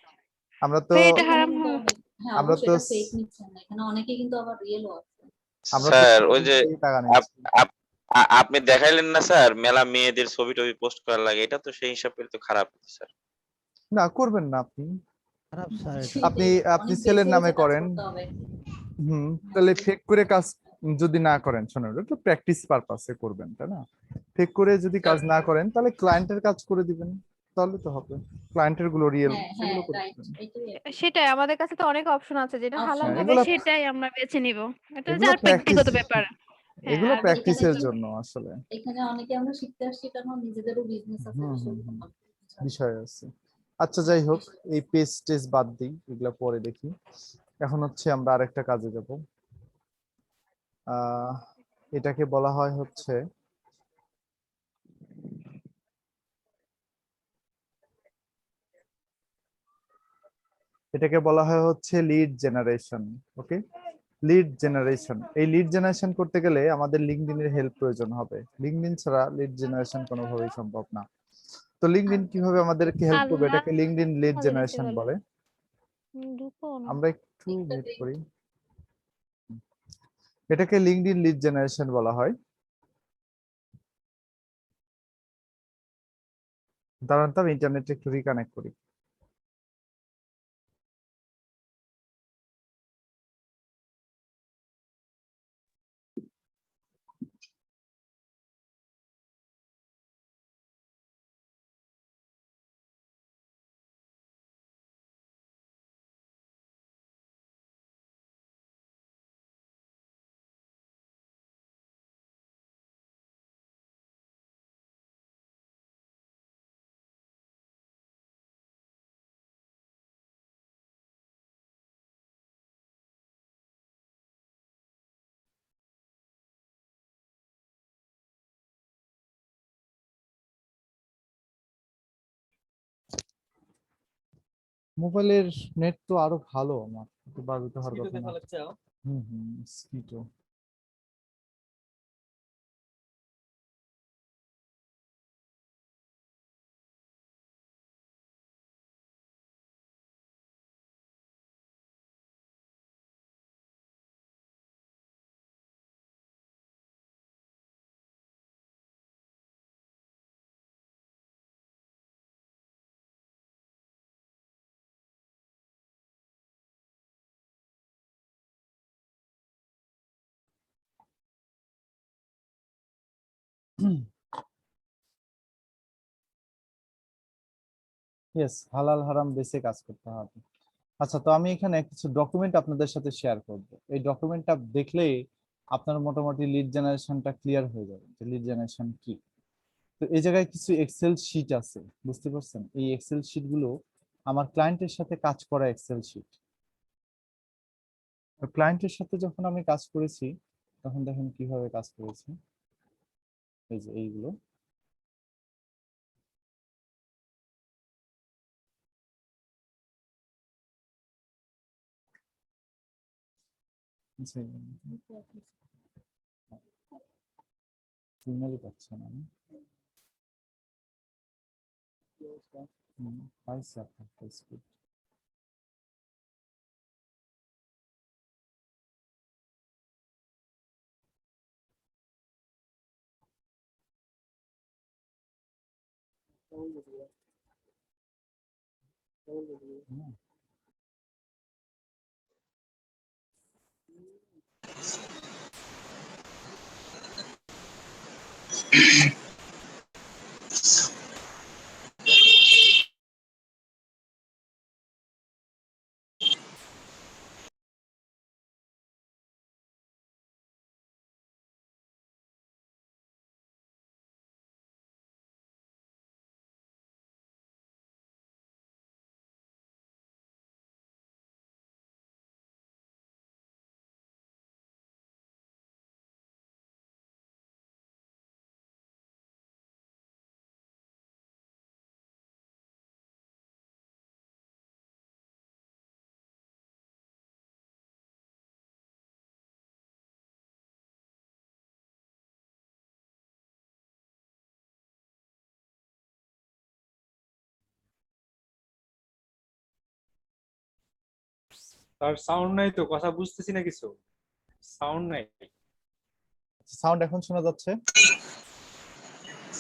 আমরা তো ভাই? এটা এখানে হারাম কিন্তু হয়? হ্যাঁ আমরা অবশ্যই তো এটা ফেক নিচ্ছেন না, এখানে অনেকেই কিন্তু আবার রিয়েলও আছে। আমরা তো স্যার ওই যে নিজেই টাকা আপ- নিচ্ছি। আপ- আপনি দেখাইলেন না স্যার মেলা মেয়েদের ছবি টবি পোস্ট করার লাগে, এটা তো সেই হিসাব করে তো খারাপ স্যার। না, করবেন না আপনি। খারাপ স্যার এটা। আপনি সেটাই, আপনি অনেক ছেলের বেছে নামে বেছে কাজ করেন। করতে হবে। তাহলে ফেক করে কাজ যদি না করেন, শোনেন, একটু প্র্যাকটিস পারপাসে করবেন, তাই না? ফেক করে যদি কাজ না করেন তাহলে ক্লায়েন্টের কাজ করে দিবেন, তাহলে তো হবে। ক্লায়েন্টের গুলো রিয়েল, হ্যাঁ হ্যাঁ, সেগুলো করে রাইট, দিবেন। এটাই আর কি। সেটাই, আমাদের কাছে তো অনেক অপশন আছে, যেটা হালাল অপশন হ্যাঁ, হবে আছে। সেটাই আমরা বেছে নিব। এটা এগুলো যার প্র্যাকটিস, ব্যক্তিগত ব্যাপার। হ্যাঁ, এগুলো আর এখানে প্র্যাকটিসের কিন্তু জন্য আসলে। এখানে অনেকে আমরা শিখতে আসছি কারণ নিজেদেরও বিজনেস আছে, বিষয়গুলো ভালো করে বোঝা। বিষয় আছে। আচ্ছা, যাই হোক, এই পেজ টেজ বাদ দিই, এগুলা পরে দেখি। এখন হচ্ছে আমরা আরেকটা কাজে যাব। আহ এটাকে বলা হয় হচ্ছে, লিড জেনারেশন। ওকে, লিড জেনারেশন। এই লিড জেনারেশন করতে গেলে আমাদের লিঙ্কডইনের হেল্প প্রয়োজন হবে। লিঙ্কডইন ছাড়া লিড জেনারেশন কোনোভাবেই সম্ভব না। তো লিঙ্কডইন কিভাবে আমাদেরকে হেল্প করবে? আল্লাহ এটাকে লিঙ্কডইন লিড বলে দিছে জেনারেশন বলে। বলে। ঢুকো না। আমরা একটু ওয়েট করি। এটাকে লিঙ্কডইন লিড জেনারেশন বলা হয়। দাঁড়ান তো, আমি ইন্টারনেটে একটু রিকানেক্ট করি। মোবাইলের নেট তো আরো ভালো, আমার একটু বাজে হওয়ার কথা না। স্কিটো ইয়েস, হালাল হারাম বেসে কাজ করতে হবে। আচ্ছা, তো আমি এখানে কিছু ডকুমেন্ট আপনাদের সাথে শেয়ার করব। এই ডকুমেন্টটা দেখলেই আপনার মোটামুটি লিড জেনারেশনটা ক্লিয়ার হয়ে যাবে যে লিড জেনারেশন কি। তো এই জায়গায় কিছু এক্সেল শিট আছে, বুঝতে পারছেন? এই এক্সেল শিট গুলো আমার ক্লায়েন্টের সাথে কাজ করা এক্সেল শিট। ক্লায়েন্টের সাথে যখন আমি কাজ করেছি তখন দেখেন কিভাবে কাজ করেছি। এই যে এইগুলো, সিগন্যালই পাচ্ছি না আমি। পাইছি আপনার স্ক্রিপ্ট। তার সাউন্ড নাই তো, কথা বুঝতেছি না কিছু, সাউন্ড নাই। সাউন্ড এখন শোনা যাচ্ছে?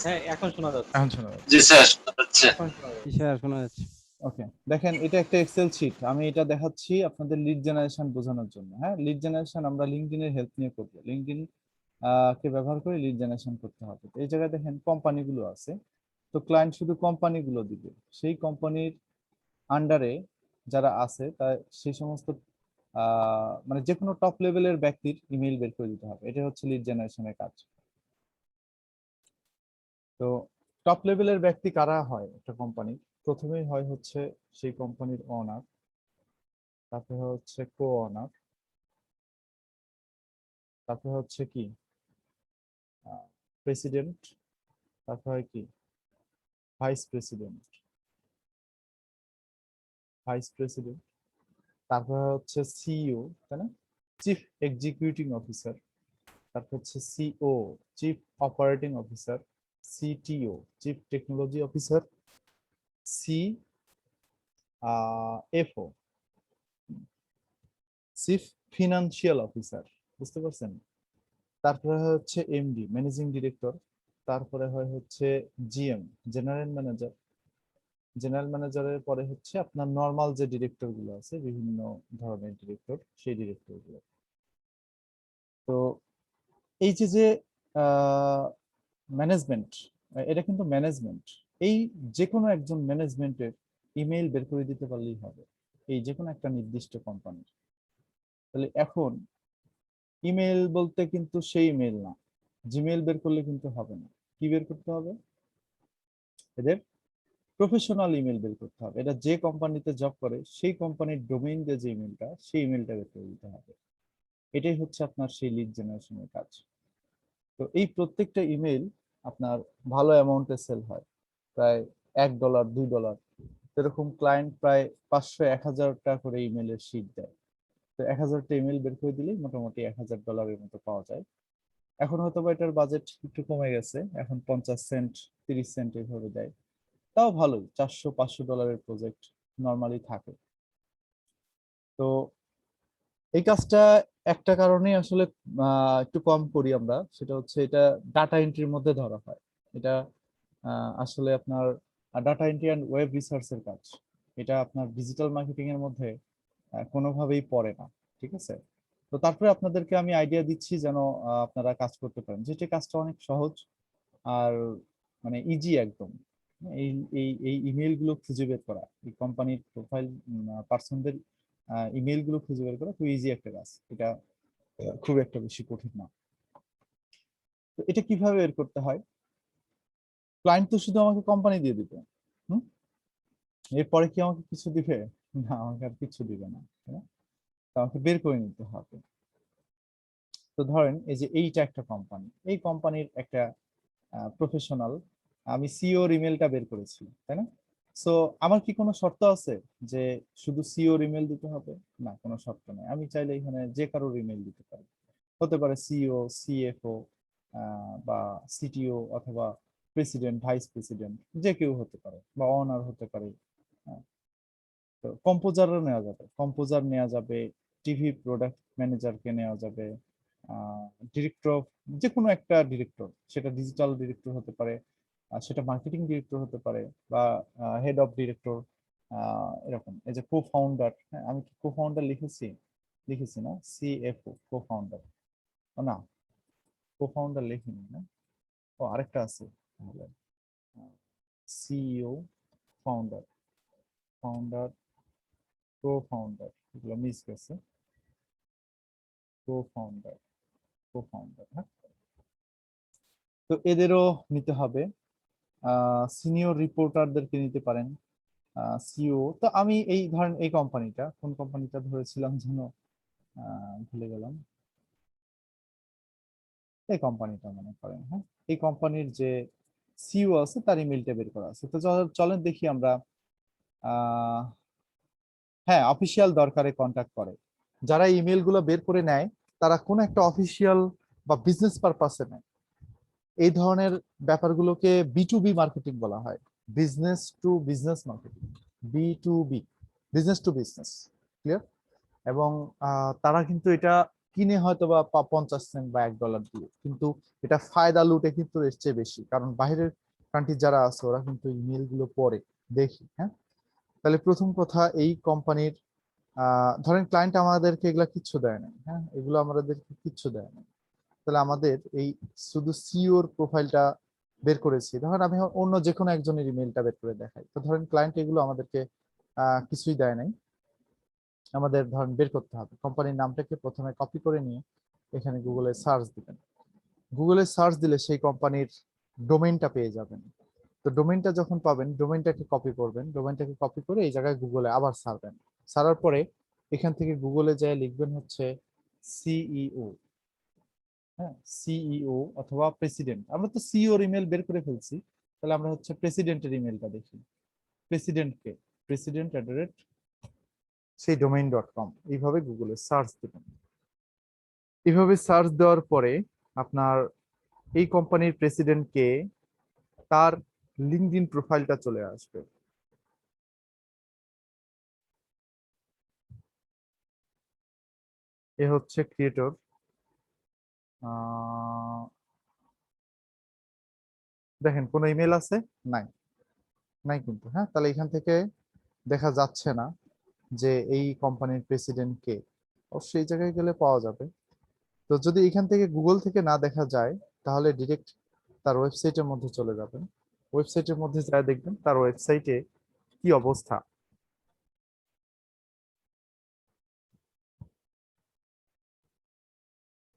হ্যাঁ এখন শোনা যাচ্ছে। এখন শোনা যাচ্ছে। জি স্যার শোনা যাচ্ছে। এখন শোনা যাচ্ছে। স্যার শোনা যাচ্ছে। ওকে, দেখেন এটা একটা এক্সেল শিট। আমি এটা দেখাচ্ছি আপনাদের লিড জেনারেশন বোঝানোর জন্য। হ্যাঁ, লিড জেনারেশন আমরা লিঙ্কডইন এর হেল্প নিয়ে করব। লিঙ্কডইন কে ব্যবহার করে লিড জেনারেশন করতে হবে। তো এই জায়গায় দেখেন কোম্পানিগুলো আছে। তো ক্লায়েন্ট শুধু কোম্পানিগুলো দিবে, সেই কোম্পানির আন্ডারে যারা আছে তা সেই সমস্ত মানে যে কোনো টপ লেভেলের ব্যক্তির ইমেল বের করে দিতে হবে। এটা হচ্ছে লিড জেনারেশনের কাজ। তো টপ লেভেলের ব্যক্তি কারা হয় একটা কোম্পানি? প্রথমেই হয় হচ্ছে সেই কোম্পানির ওনার, তারপরে হচ্ছে কো ওনার, তারপরে হচ্ছে কি প্রেসিডেন্ট, তারপরে কি ভাইস প্রেসিডেন্ট, তারপরে হচ্ছে সিইও, তাই না? চিফ এক্সিকিউটিভ অফিসার, তারপর হচ্ছে COO chief operating officer, CTO chief technology officer, CFO chief financial officer, বুঝতে পারছেন? তারপরে হচ্ছে এমডি ম্যানেজিং ডিরেক্টর, তারপরে হয় হচ্ছে জিএম জেনারেল ম্যানেজার, জেনারেল ম্যানেজারের পরে হচ্ছে আপনার নর্মাল যে ডিরেক্টর গুলো আছে বিভিন্ন ধরনের ডিরেক্টর, সেই ডিরেক্টর গুলো। তো এই যে ম্যানেজমেন্ট, এটা কিন্তু ম্যানেজমেন্ট। এই যে কোনো একজন ম্যানেজমেন্টের ইমেইল বের করে দিতে পারলেই হবে, এই যে কোনো একটা নির্দিষ্ট কোম্পানির। তাহলে এখন ইমেল বলতে কিন্তু সেই ইমেল না, জিমেইল বের করলে কিন্তু হবে না। কি বের করতে হবে? এদের প্রফেশনাল ইমেল বের করতে হবে। এটা যে কোম্পানিতে জব করে সেই কোম্পানির ডোমেইন দিয়ে যে ইমেলটা, সেই ইমেলটা বের করে দিতে হবে। এটাই হচ্ছে আপনার সেই লিড জেনারেশনের কাজ। তো এই প্রত্যেকটা ইমেল আপনার ভালো অ্যামাউন্টে সেল হয়, প্রায় $1 $2। এরকম ক্লায়েন্ট প্রায় 500 1000 টাকা করে ইমেলের শীট দেয়। তো 1000টা ইমেল বের করে দিলেই মোটামুটি $1000 মতো পাওয়া যায়। এখন হয়তো বা এটার বাজেট একটু কমে গেছে, এখন 50 সেন্ট 30 সেন্ট এভাবে দেয়। তাও ভালোই, $400 500 প্রজেক্ট নর্মালি থাকে। তো এই কাজটা একটা কারণেই আসলে একটু কম করি আমরা, সেটা হচ্ছে এটা ডাটা এন্ট্রির মধ্যে ধরা হয়। এটা আসলে আপনার ডাটা এন্ট্রি অ্যান্ড ওয়েব রিসার্চের কাজ। এটা আপনার ডিজিটাল মার্কেটিং এর মধ্যে কোনোভাবেই পড়ে না, ঠিক আছে? তো তারপরে আপনাদেরকে আমি আইডিয়া দিচ্ছি যেন আপনারা কাজ করতে পারেন, যেটা কাজটা অনেক সহজ। আর মানে ইজি একদম। এই এই এই ইমেল গুলো খুঁজে বের করা, এই কোম্পানির প্রোফাইল পার্সনদের ইমেল গুলো খুঁজে বের করা খুব ইজি একটা কাজ। এটা খুব একটা বেশি কঠিন না। তো এটা কিভাবে বের করতে হয়? ক্লায়েন্ট তো শুধু আমাকে কোম্পানি দিয়ে দিবে, হুম, এরপরে কি আমাকে কিছু দিবে? না, আমাকে আর কিছু দিবে না, তাই না? তো আমাকে বের করে নিতে হবে। তো ধরেন এই যে এইটা একটা কোম্পানি, এই কোম্পানির একটা প্রফেশনাল, আমি সিইওর ইমেলটা বের করেছি, তাই না? সো আমার কি কোনো শর্ত আছে যে শুধু সিইওর ইমেল দিতে হবে? না, কোনো শর্ত নেই। আমি চাইলে এখানে যে কারোর ইমেল দিতে পারি, হতে পারে সিইও, সিএফও বা সিটিও, অথবা প্রেসিডেন্ট, ভাইস প্রেসিডেন্ট, যে কেউ হতে পারে, বা অনার হতে পারে। তো কম্পোজারও নেওয়া যাবে, কম্পোজার নেওয়া যাবে, টিভি প্রোডাক্ট ম্যানেজারকে নেওয়া যাবে, ডিরেক্টর অফ, যে কোনো একটা ডিরেক্টর, সেটা ডিজিটাল ডিরেক্টর হতে পারে, সেটা মার্কেটিং ডিরেক্টর হতে পারে, বা হেড অফ ডিরেক্টর, এরকম। এই যে কো ফাউন্ডার, হ্যাঁ, আমি কি কো ফাউন্ডার লিখেছি? লিখেছি না, সিএফও, কো ফাউন্ডার। না, কো ফাউন্ডার লিখিনি না। ও, আরেকটা আছে তাহলে, সিইও, ফাউন্ডার, ফাউন্ডার, কো ফাউন্ডার, এগুলো মিস গেছে। কো ফাউন্ডার, কো ফাউন্ডার, হ্যাঁ। তো এদেরও নিতে হবে। সিনিয়র রিপোর্টারদেরকে নিতে পারেন, সিও। তো আমি এই ধরেন এই কোম্পানিটা, কোন কোম্পানিটা ধরেছিলাম যেন, ভুলে গেলাম। এই কোম্পানিটা মনে করেন, হ্যাঁ, এই কোম্পানির যে সিও আছে তার ইমেলটা বের করা আছে। তো চলেন দেখি আমরা। হ্যাঁ, অফিসিয়াল দরকারে কন্ট্যাক্ট করে, যারা ইমেল গুলো বের করে নেয় তারা কোন একটা অফিসিয়াল বা বিজনেস পারপাসে নেয়। এই ধরনের ব্যাপারগুলোকে B2B মার্কেটিং বলা হয়, business to business marketing, B2B, business to business, clear? এবং তারা কিন্তু এটা কিনে হয়তো বা 50 সেন্ট বা $1 দিয়ে, কিন্তু এটা ফায়দা লুটে কিন্তু এর চেয়ে বেশি, কারণ বাইরের কান্ট্রি যারা আছে ওরা কিন্তু ইমেল গুলো পড়ে, দেখি, হ্যাঁ। তাহলে প্রথম কথা, এই কোম্পানির ধরেন ক্লায়েন্ট আমাদেরকে এগুলা কিচ্ছু দেয় না, হ্যাঁ, এগুলো আমাদেরকে কিচ্ছু দেয় না। তাহলে আমাদের এই শুধু সিওর প্রোফাইলটা বের করেছি, ধরেন আমি অন্য যে কোনো একজনের ইমেলটা বের করে দেখাই। তো ধরেন ক্লায়েন্ট এগুলো আমাদেরকে কিছুই দেয় নাই, আমাদের ধরেন বের করতে হবে। কোম্পানির নামটাকে প্রথমে কপি করে নিয়ে এখানে গুগলে সার্চ দিবেন। গুগলে সার্চ দিলে সেই কোম্পানির ডোমেইনটা পেয়ে যাবেন। তো ডোমেইনটা যখন পাবেন, ডোমেইনটাকে কপি করবেন, ডোমেইনটাকে কপি করে এই জায়গায় গুগলে আবার সারবেন। সারার পরে এখান থেকে গুগলে যায় লিখবেন হচ্ছে সিইও, হ্যাঁ, সিইও অথবা প্রেসিডেন্ট। আমরা তো সিইওর ইমেল বের করে ফেলছি, তাহলে আমরা হচ্ছে প্রেসিডেন্টের ইমেলটা দেখি। প্রেসিডেন্টকে, president@ সেই domain.com, এইভাবে গুগলে সার্চ দিবেন। এইভাবে সার্চ দেওয়ার পরে আপনার এই কোম্পানির প্রেসিডেন্টকে, তার লিঙ্কডইন প্রোফাইলটা চলে আসবে। এ হচ্ছে ক্রিয়েটর। দেখেন কোনো ইমেল আছে? নাই, নাই কিন্তু, হ্যাঁ। তাহলে এখান থেকে দেখা যাচ্ছে না যে এই কোম্পানির প্রেসিডেন্ট কে। অবশ্যই এই জায়গায় গেলে পাওয়া যাবে। তো যদি এখান থেকে গুগল থেকে না দেখা যায়, তাহলে ডিরেক্ট তার ওয়েবসাইটের মধ্যে চলে যাবেন। ওয়েবসাইটের মধ্যে যা দেখবেন তার ওয়েবসাইটে কি অবস্থা।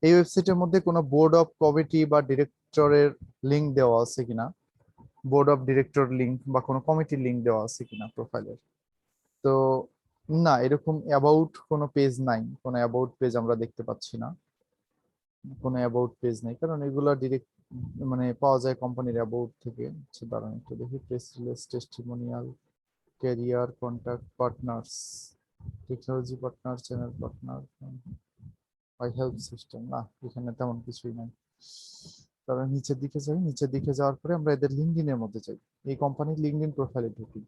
এই ওয়েবসাইটের মধ্যে কোনো বোর্ড অফ কমিটি বা ডিরেক্টরের লিংক দেওয়া আছে কিনা, বোর্ড অফ ডিরেক্টর লিংক বা কোনো কমিটির লিংক দেওয়া আছে কিনা প্রোফাইলের। তো না, এরকম অ্যাবাউট কোনো পেজ নাই, কোনো অ্যাবাউট পেজ আমরা দেখতে পাচ্ছি না, কোনো অ্যাবাউট পেজ নেই, কারণ এগুলো ডিরেক্ট মানে পাওয়া যায় কোম্পানির অ্যাবাউট থেকে। দাঁড়ান একটু দেখি, press release, testimonial, career, contact, partners, technology partner, channel partner, I help system. না, এখানে তেমন কিছুই নাই। তারপরে নিচের দিকে যাই, নিচের দিকে যাওয়ার পরে আমরা এদের লিঙ্কডইনের মধ্যে যাই। এই কোম্পানির লিঙ্কডইন প্রোফাইলে ঢুকি।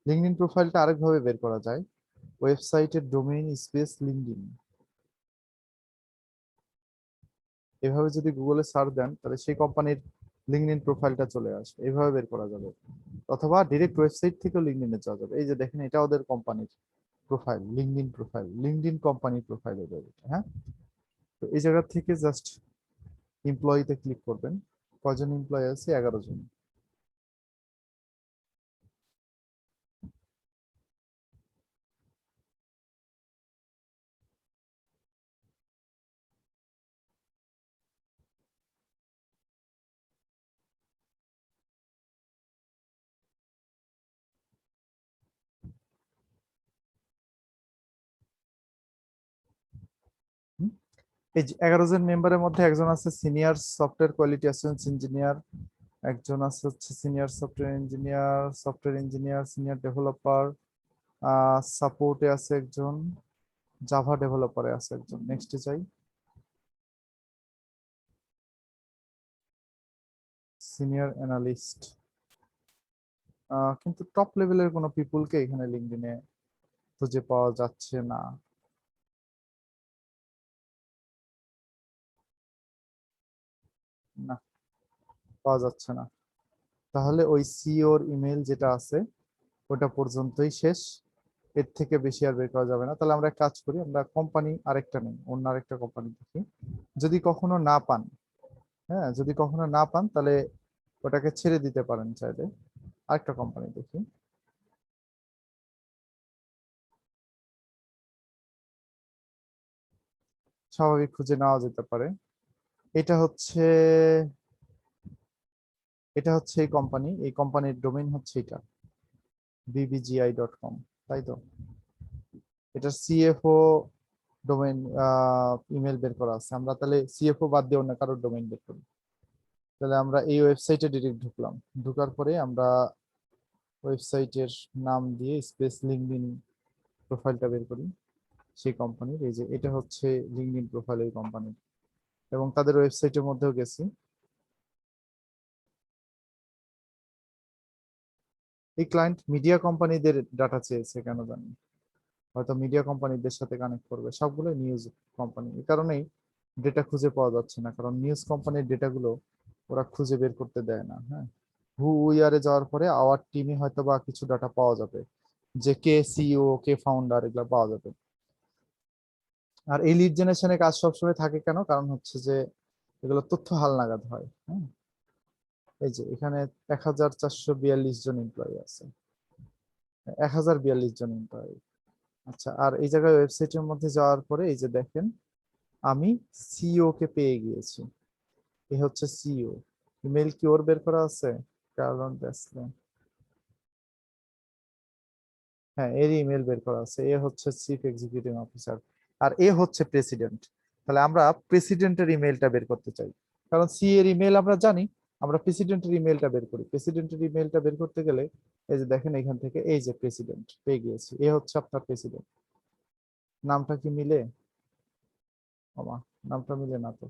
লিঙ্কডইন প্রোফাইলটা আরেকভাবে বের করা যায়, ওয়েবসাইটের ডোমেইন স্পেস লিঙ্কডইন। এভাবে যদি গুগলে সার্চ দেন তাহলে সেই কোম্পানির লিঙ্কডইন প্রোফাইলটা চলে আসবে, এইভাবে বের করা যাবে। অথবা ডিরেক্ট ওয়েবসাইট থেকেও লিঙ্কডইনে যাওয়া যাবে। এই যে দেখেন, এটা ওদের কোম্পানির profile, LinkedIn profile, LinkedIn company profile ওদের, হ্যাঁ। তো এই জায়গা থেকে জাস্ট এমপ্লয়িতে ক্লিক করবেন। কজন এমপ্লয় আছে? 11 জন। এই যে 11 জন মেম্বারের মধ্যে একজন আছে senior software quality assurance engineer, একজন আছে হচ্ছে senior software engineer, senior developer, সাপোর্টে আছে একজন, জাভা ডেভেলপারে আছে একজন। নেক্সটে যাই, সিনিয়র অ্যানালিস্ট। কিন্তু টপ লেভেলের কোনো পিপুলকে এখানে লিঙ্কডইনে খুঁজে পাওয়া যাচ্ছে না। না, পাওয়া যাচ্ছে না। তাহলে ওই সিওর ইমেল যেটা আছে ওটা পর্যন্তই শেষ, এর থেকে বেশি আর বের করা যাবে না। তাহলে আমরা এক কাজ করি, আমরা কোম্পানি আরেকটা নেই, অন্য আরেকটা কোম্পানি দেখি। যদি কখনো না পান, হ্যাঁ যদি কখনো না পান তাহলে ওটাকে ছেড়ে দিতে পারেন চাইলে। আরেকটা কোম্পানি দেখি। স্বাভাবিক খুঁজে নেওয়া যেতে পারে। এটা হচ্ছে এই কোম্পানি, এই কোম্পানির ডোমেইন হচ্ছে এটা bbgi.com, তাই তো? এটা সিএফও ডোমেইন ইমেল বের করা আছে। আমরা তাহলে সিএফও বাদ দিয়ে অন্য কারোর ডোমেইন বের করি। তাহলে আমরা এই ওয়েবসাইটে ডিরেক্ট ঢুকলাম, ঢোকার পরে আমরা ওয়েবসাইটের নাম দিয়ে স্পেস লিঙ্কডইন প্রোফাইলটা বের করি সেই কোম্পানির। এই যে এটা হচ্ছে লিঙ্কডইন প্রোফাইল এই কোম্পানির, এবং তাদের ওয়েবসাইটের মধ্যেও গেছি। এই ক্লায়েন্ট মিডিয়া কোম্পানিদের ডাটা চেয়েছে, কেন জানি, হয়তো মিডিয়া কোম্পানিদের সাথে কানেক্ট করবে। সবগুলো নিউজ কোম্পানি, এই কারণেই ডেটা খুঁজে পাওয়া যাচ্ছে না, কারণ নিউজ কোম্পানির ডেটাগুলো ওরা খুঁজে বের করতে দেয় না। হ্যাঁ, হু ইয়ারে যাওয়ার পরে আওয়ার টিমে হয়তো বা কিছু ডাটা পাওয়া যাবে, যে কে সিইও কে ফাউন্ডার এগুলো পাওয়া যাবে। আর এই লিড জেনারেশনের কাজ সবসময় থাকে কেন? কারণ হচ্ছে যে এগুলো তথ্য হালনাগাদ হয়। হ্যাঁ, এই যে এখানে 1442 জন এমপ্লয়ি আছে, 1042 জন এমপ্লয়ি। আচ্ছা, আর এই জায়গায় ওয়েবসাইটের মধ্যে যাওয়ার পরে এই যে দেখেন আমি সিইও কে পেয়ে গিয়েছি। এ হচ্ছে সিইও। ইমেল কি ওর বের করা আছে? কারণ হ্যাঁ, এর ইমেল বের করা আছে। এ হচ্ছে চিফ এক্সিকিউটিভ অফিসার, আর এ হচ্ছে প্রেসিডেন্ট। তাহলে আমরা প্রেসিডেন্টের ইমেলটা বের করতে চাই, কারণ সি এর ইমেল আমরা জানি। আমরা প্রেসিডেন্টের ইমেলটা বের করি। প্রেসিডেন্টের ইমেলটা বের করতে গেলে এই যে দেখেন এখান থেকে এই যে প্রেসিডেন্ট পেয়ে গিয়েছি। এ হচ্ছে আপনার প্রেসিডেন্ট। নামটা কি মিলে? আমা নামটা মিলে না তো।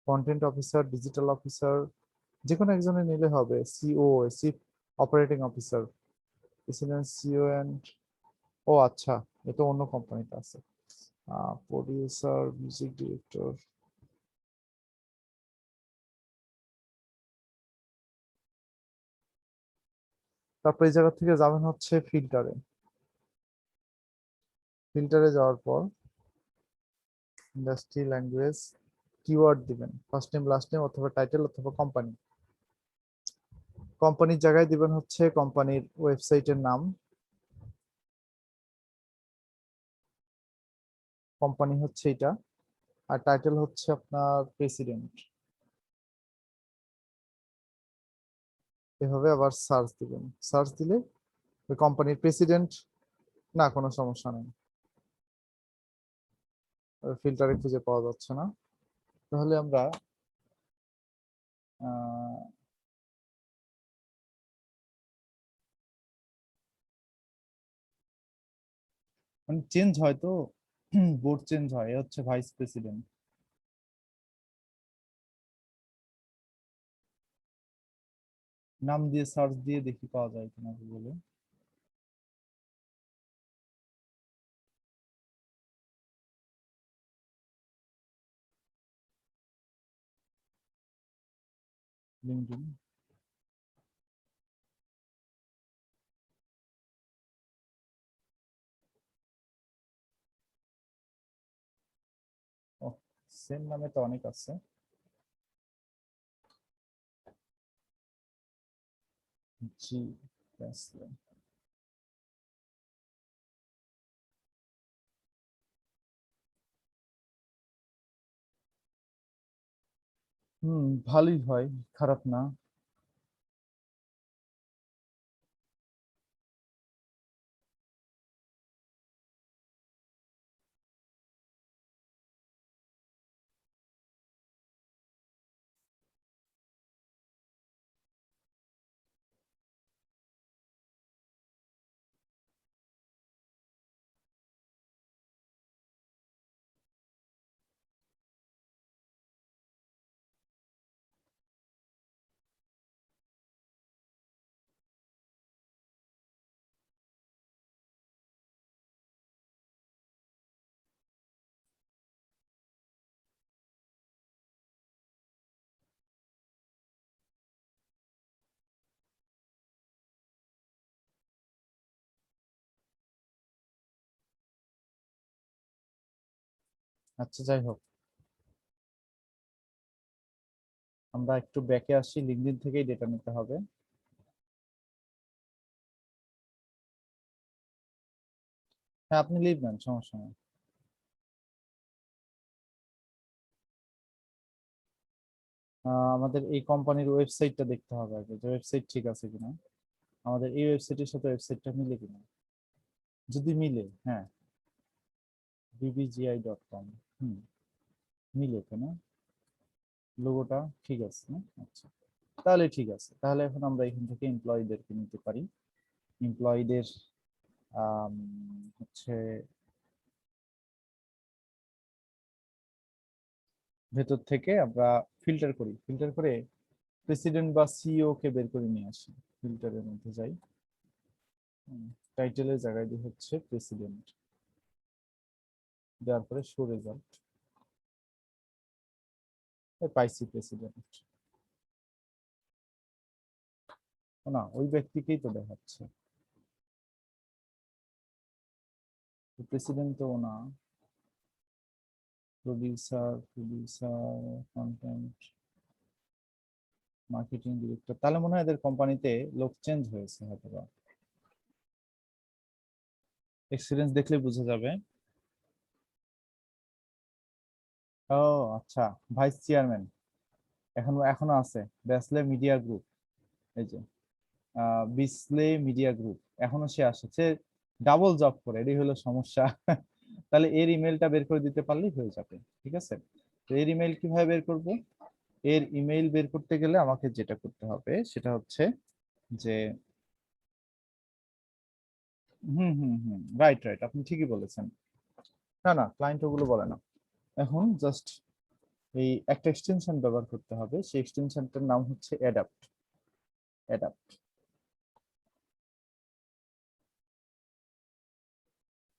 কন্টেন্ট অফিসার, ডিজিটাল অফিসার, যে কোনো একজনের নিলে হবে। COO, chief operating officer, president, CEO and, ও আচ্ছা, এটা অন্য কোম্পানিতে আছে। Producer, music director. তারপর এই জায়গা থেকে যাবেন হচ্ছে ফিল্টারে। ফিল্টারে যাওয়ার পর ইন্ডাস্ট্রি, ল্যাঙ্গুয়েজ, কিওয়ার্ড দিবেন, ফার্স্ট নেম লাস্ট নেম অথবা টাইটেল অথবা কোম্পানি। কোম্পানির জায়গায় দিবেন হচ্ছে কোম্পানির ওয়েবসাইটের নাম, কোম্পানি হচ্ছে এটা, আর টাইটেল হচ্ছে আপনার প্রেসিডেন্ট। এভাবে আবার সার্চ দিবেন। সার্চ দিলে ওই কোম্পানির প্রেসিডেন্ট, না কোনো সমস্যা নেই, ফিল্টারে খুঁজে পাওয়া যাচ্ছে না। তাহলে আমরা মানে চেঞ্জ হয় তো, বোর্ড চেঞ্জ হয়। এ হচ্ছে ভাইস প্রেসিডেন্ট। নাম দিয়ে সার্চ দিয়ে দেখি পাওয়া যায় কিনা গুগলে। লিঙ্কডইন, সেম নামে তো অনেক আছে। জি ব্যাসলেন। ভালোই হয়, খারাপ না। আচ্ছা যাই হোক, আমরা একটু ব্যাকে আসি, লিঙ্কডইন থেকেই ডেটা নিতে হবে। হ্যাঁ আপনি লিভ নেন, সমস্যা নেই। আমাদের এই কোম্পানির ওয়েবসাইটটা দেখতে হবে আগে, যে ওয়েবসাইট ঠিক আছে কিনা, আমাদের এই ওয়েবসাইটের সাথে ওয়েবসাইটটা মিলে কিনা। যদি মিলে, হ্যাঁ bbgi.com, মিলে তো না, লোগোটা ঠিক আছে না? আচ্ছা তাহলে ঠিক আছে, তাহলে এখন আমরা এখান থেকে এমপ্লয়ীদেরকে নিতে পারি। এমপ্লয়ীদের হচ্ছে ভেতর থেকে আমরা ফিল্টার করি, ফিল্টার করে প্রেসিডেন্ট বা সিইও কে বের করে নিয়ে আসি। ফিল্টারের মধ্যে যাই, টাইটেলের জায়গায় দিয়ে হচ্ছে প্রেসিডেন্ট, দেওয়ার পরে শো রেজাল্ট, পাইসি প্রেসিডেন্ট। না ওই ব্যক্তিকেই তো দেখাচ্ছে, প্রেসিডেন্ট তো না, প্রডিউসার কন্টেন্ট মার্কেটিং ডিরেক্টর, তাহলে মনে হয় এদের কোম্পানিতে লোক চেঞ্জ হয়েছে হয়তো বা, এক্সপিরিয়েন্স দেখলে বোঝা যাবে। ও আচ্ছা, ভাইস চেয়ারম্যান এখনো আছে, ব্যাসলে মিডিয়া গ্রুপ, এই যে বিসলে মিডিয়া গ্রুপ, এখনো সে আসে, সে ডাবল জব করে, এটাই হলো সমস্যা। তাহলে এর ইমেলটা বের করে দিতে পারলেই হয়ে যাবে, ঠিক আছে। তো এর ইমেল কিভাবে বের করব? এর ইমেল বের করতে গেলে আমাকে যেটা করতে হবে সেটা হচ্ছে যে রাইট রাইট, আপনি ঠিকই বলেছেন। না না, ক্লায়েন্ট ওগুলো বলে না, এখন জাস্ট এই একটা এক্সটেনশন ব্যবহার করতে হবে, সেই এক্সটেনশনটার নাম হচ্ছে অ্যাডাপ্ট। অ্যাডাপ্ট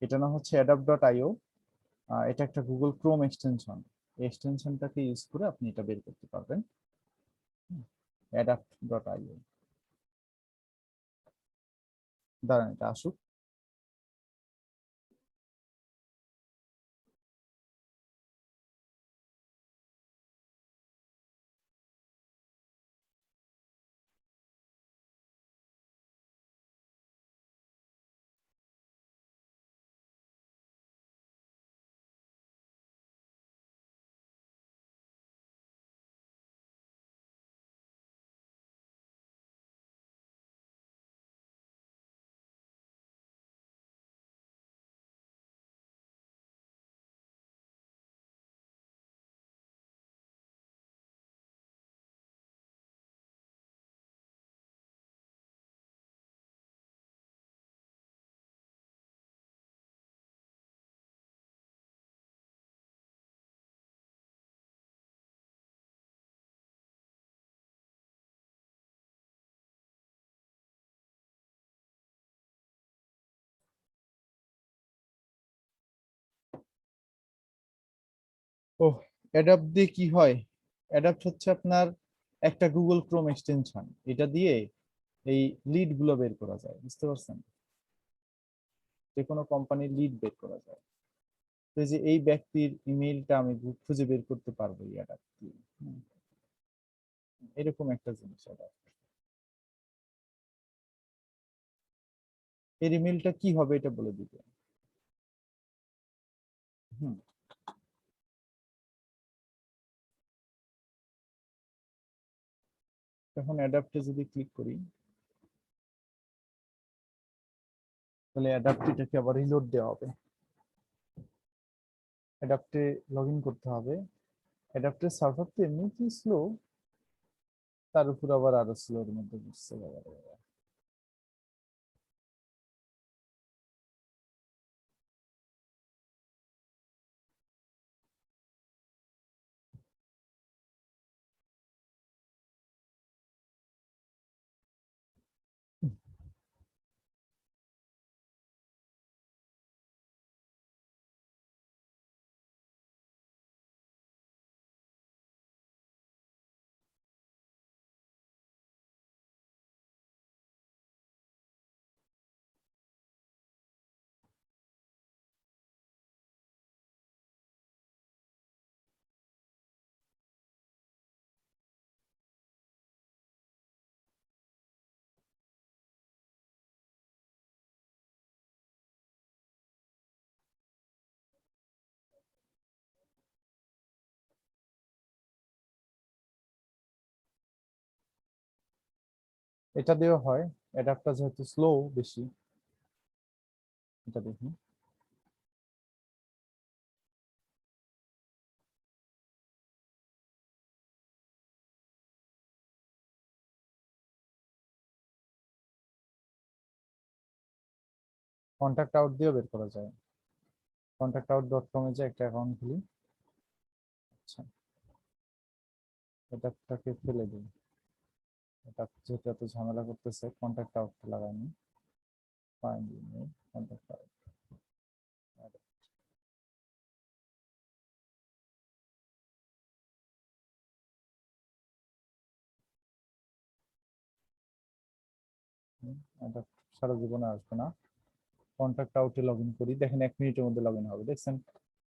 এটা না হচ্ছে adapt.io, এটা একটা গুগল ক্রোম এক্সটেনশন, এই এক্সটেনশনটাকে ইউজ করে আপনি এটা বের করতে পারবেন। adapt.io, দাঁড়ান এটা আসুক। ও অ্যাডাপ্ট দিয়ে কি হয়? অ্যাডাপ্ট হচ্ছে আপনার একটা গুগল ক্রোম এক্সটেনশন, এটা দিয়ে এই লিড গুলো বের করা যায়, বুঝতে পারছেন? যে কোনো কোম্পানির লিড বের করা যায়। তো এই যে এই ব্যক্তির ইমেইলটা আমি খুঁজে বের করতে পারবো এই অ্যাডাপ্ট দিয়ে। এরকম একটা জিনিস অ্যাডাপ্ট। এর ইমেইলটা কি হবে এটা বলে দিবে। হুম, এখন অ্যাডাপ্টে যদি ক্লিক করি তাহলে অ্যাডাপ্টটাকে আবার রিলোড দেওয়া হবে। অ্যাডাপ্টে লগ ইন করতে হবে। অ্যাডাপ্টের সার্ভার তো এমনিতেই স্লো, তার উপর আবার আরো স্লোর মধ্যে বুঝতে পারবে। এটা দিয়েও হয়, অ্যাডাপ্টার যেহেতু স্লো বেশি। এটা দেখুন, কন্ট্যাক্ট আউট দিয়েও বের করা যায়। কন্ট্যাক্ট আউট .com এ যে একটা অ্যাকাউন্ট খুলি। আচ্ছা, এটাকে ফেলে দিই। এটা যেহেতু এত ঝামেলা করতেছে, কন্ট্যাক্ট আউট লাগাইনি। Find email, contact out. এটা সারা জীবনে আসবে না। কন্ট্যাক্ট আউটে লগ ইন করি, দেখেন 1 মিনিটের মধ্যে লগ ইন হবে। দেখছেন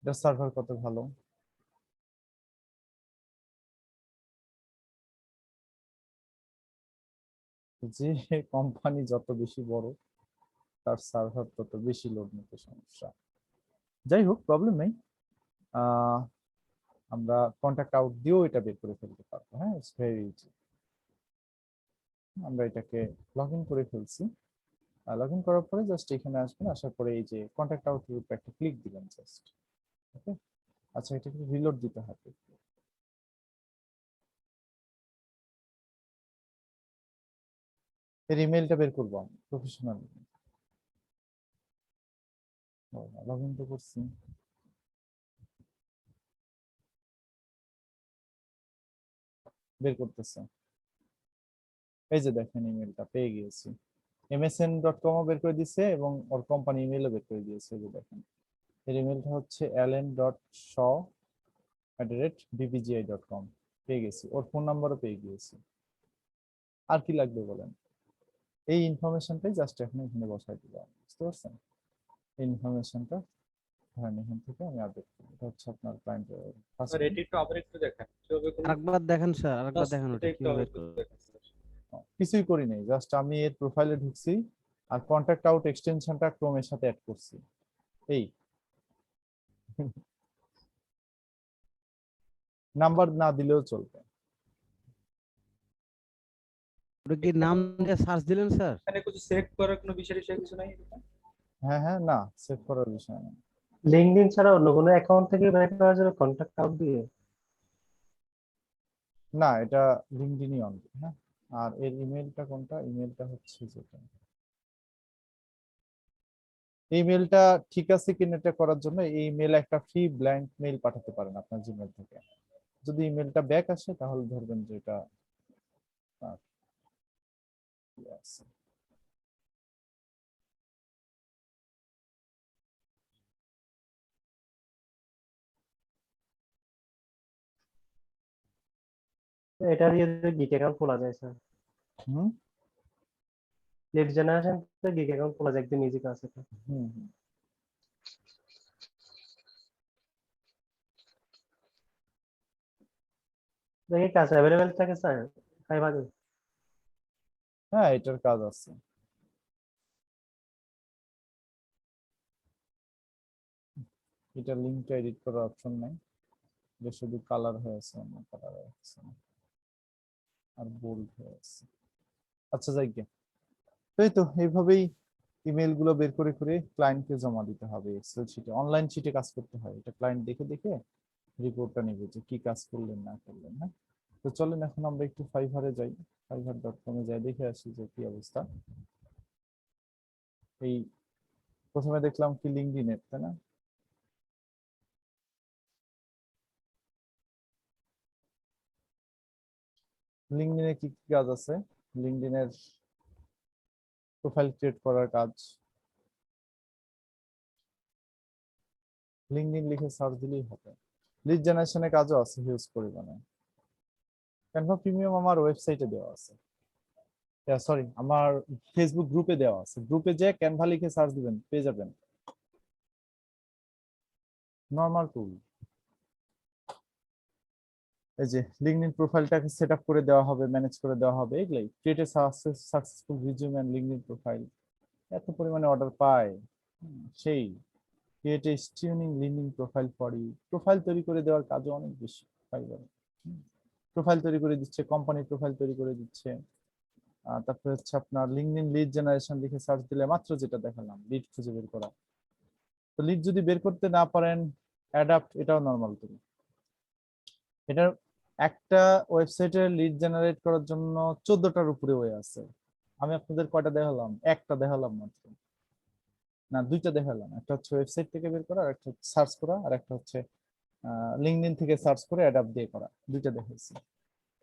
এটা সার্ভার কত ভালো। যে কোম্পানি যত বেশি বড় তার সার্ভার তত বেশি লোড নিতে সমস্যা। যাই হোক, প্রবলেম নেই। আমরা কন্ট্যাক্ট আউট দিয়েও এটা বের করে ফেলতে পারবো। হ্যাঁ, ইটস ভেরি ইজি। আমরা এটাকে লগ ইন করে ফেলছি। লগ ইন করার পরে জাস্ট এখানে আসবেন, আসার পরে এই যে কন্ট্যাক্ট আউটের উপর একটা ক্লিক দিবেন জাস্ট। ওকে, আচ্ছা এটাকে রিলোড দিতে হবে। এর ইমেলটা বের করবো আমি, প্রফেশনাল। লগ ইন তো করছি। বের করতেছে, এই যে দেখেন ইমেলটা পেয়ে গিয়েছি। msn.com ও বের করে দিয়েছে এবং ওর কোম্পানি ইমেলও বের করে দিয়েছে। এই যে দেখেন, এর ইমেলটা হচ্ছে allen.shaw@bbgi.com। পেয়ে গেছি, ওর ফোন নাম্বারও পেয়ে গিয়েছি। আর কি লাগবে বলেন? এই ইনফরমেশনটাই জাস্ট এখন এখানে বসাই দিলাম, বুঝতে পারছেন? এই ইনফরমেশনটা ধরেন এখান থেকে আমি আপডেট করি। এটা হচ্ছে আপনার ক্লায়েন্ট ফার্স্ট। স্যার এটি একটু আবার একটু দেখান কিভাবে করব। আরেকবার দেখেন স্যার, আরেকবার Just দেখেন এটা ওটা একটু কিভাবে আবার একটু দেখান স্যার। কিছুই করি নাই, জাস্ট আমি এর প্রোফাইলে ঢুকছি আর কন্ট্যাক্ট আউট এক্সটেনশনটা ক্রোমের সাথে অ্যাড করছি। এই নাম্বার না দিলেও চলবে। ওটা কি নাম দিয়ে সার্চ দিলেন স্যার? এখানে কিছু সেভ করার কোনো বিষয় কিছু নাই? হ্যাঁ হ্যাঁ, না সেভ করার বিষয় না। লিঙ্কডইন ছাড়া অন্য কোনো অ্যাকাউন্ট থেকে বের করা যাবে কন্ট্যাক্ট আউট দিয়ে? না, এটা লিঙ্কডইনই অন। হ্যাঁ, আর এর ইমেলটা কোনটা? ইমেলটা হচ্ছে যেটা, ইমেলটা ঠিক আছে কিনা এটা করার জন্য এই ইমেল একটা ফ্রি ব্ল্যাঙ্ক মেইল পাঠাতে পারেন আপনার জিমেল থেকে। যদি ইমেলটা ব্যাক আসে তাহলে ধরবেন যে এটা আছে। এটা দিয়ে গিগ অ্যাকাউন্ট খোলা যায় স্যার? হুম লিড জেনারেশন গিগ অ্যাকাউন্ট খোলা যায়, একদম ইজি কাজ এটা। হুম হুম। দেখি কাজ অ্যাভেলেবেল থাকে স্যার ফাইবারে। হ্যাঁ, এটার কাজ আছে। এটা লিঙ্কটা এডিট করার অপশন নাই, যে শুধু কালার হয়েছে, অন্য কালার হয়েছে আর বোল্ড হয়েছে। আচ্ছা যাই গে, এই তো এইভাবেই ইমেল গুলো বের করে করে ক্লায়েন্টকে জমা দিতে হবে এক্সেল শিটে। অনলাইন শিটে কাজ করতে হয়, এটা ক্লায়েন্ট দেখে দেখে রিপোর্টটা নেবে যে কি কাজ করলেন না করলেন। হ্যাঁ, তো চলেন এখন আমরা একটু ফাইভারে যাই, fiverr.com-এ যাই, দেখে আসি যে কি অবস্থা। এই প্রথমে দেখলাম কি লিঙ্কডইনের, তাই না? লিঙ্কডইনে কি কি কাজ আছে? লিঙ্কডইনের প্রোফাইল ক্রিয়েট করার কাজ, লিঙ্কডইন লিখে সার্চ দিলেই হবে। লিড জেনারেশনের কাজও আছে হিউজ পরিমাণে। ক্যানভা প্রিমিয়াম আমার ওয়েবসাইটে দেওয়া আছে, সরি আমার ফেসবুক গ্রুপে দেওয়া আছে। গ্রুপে যে ক্যানভা লিখে সার্চ দিবেন পেয়ে যাবেন। নরমাল টুল, এই যে লিঙ্কডইন প্রোফাইলটাকে সেট আপ করে দেওয়া হবে, ম্যানেজ করে দেওয়া হবে, এগুলাই create a successful resume and LinkedIn profile. এত পরিমাণে অর্ডার পায় সেই create a stunning LinkedIn profile for you. Profile তৈরি করে দেওয়ার কাজও অনেক বেশি ফাইবারে। প্রোফাইল তৈরি করে দিচ্ছে, কোম্পানি প্রোফাইল তৈরি করে দিচ্ছে। তারপরে হচ্ছে আপনার লিঙ্কডইন লিড জেনারেশন লিখে সার্চ দিলে মাত্র যেটা দেখালাম, লিড খুঁজে বের করা। তো লিড যদি বের করতে না পারেন, অ্যাডাপ্ট, এটাও নরমাল টুল। এটার একটা ওয়েবসাইটে লিড জেনারেট করার জন্য 14টার উপরে ওয়ে আছে। আমি আপনাদের কয়টা দেখালাম? একটা দেখালাম মাত্র, না 2টা দেখালাম। একটা হচ্ছে ওয়েবসাইট থেকে বের করা, আর একটা সার্চ করা, আর একটা হচ্ছে লিঙ্কডইন থেকে সার্চ করে অ্যাডাপ্ট দিয়ে করা। 2টা দেখাইছি।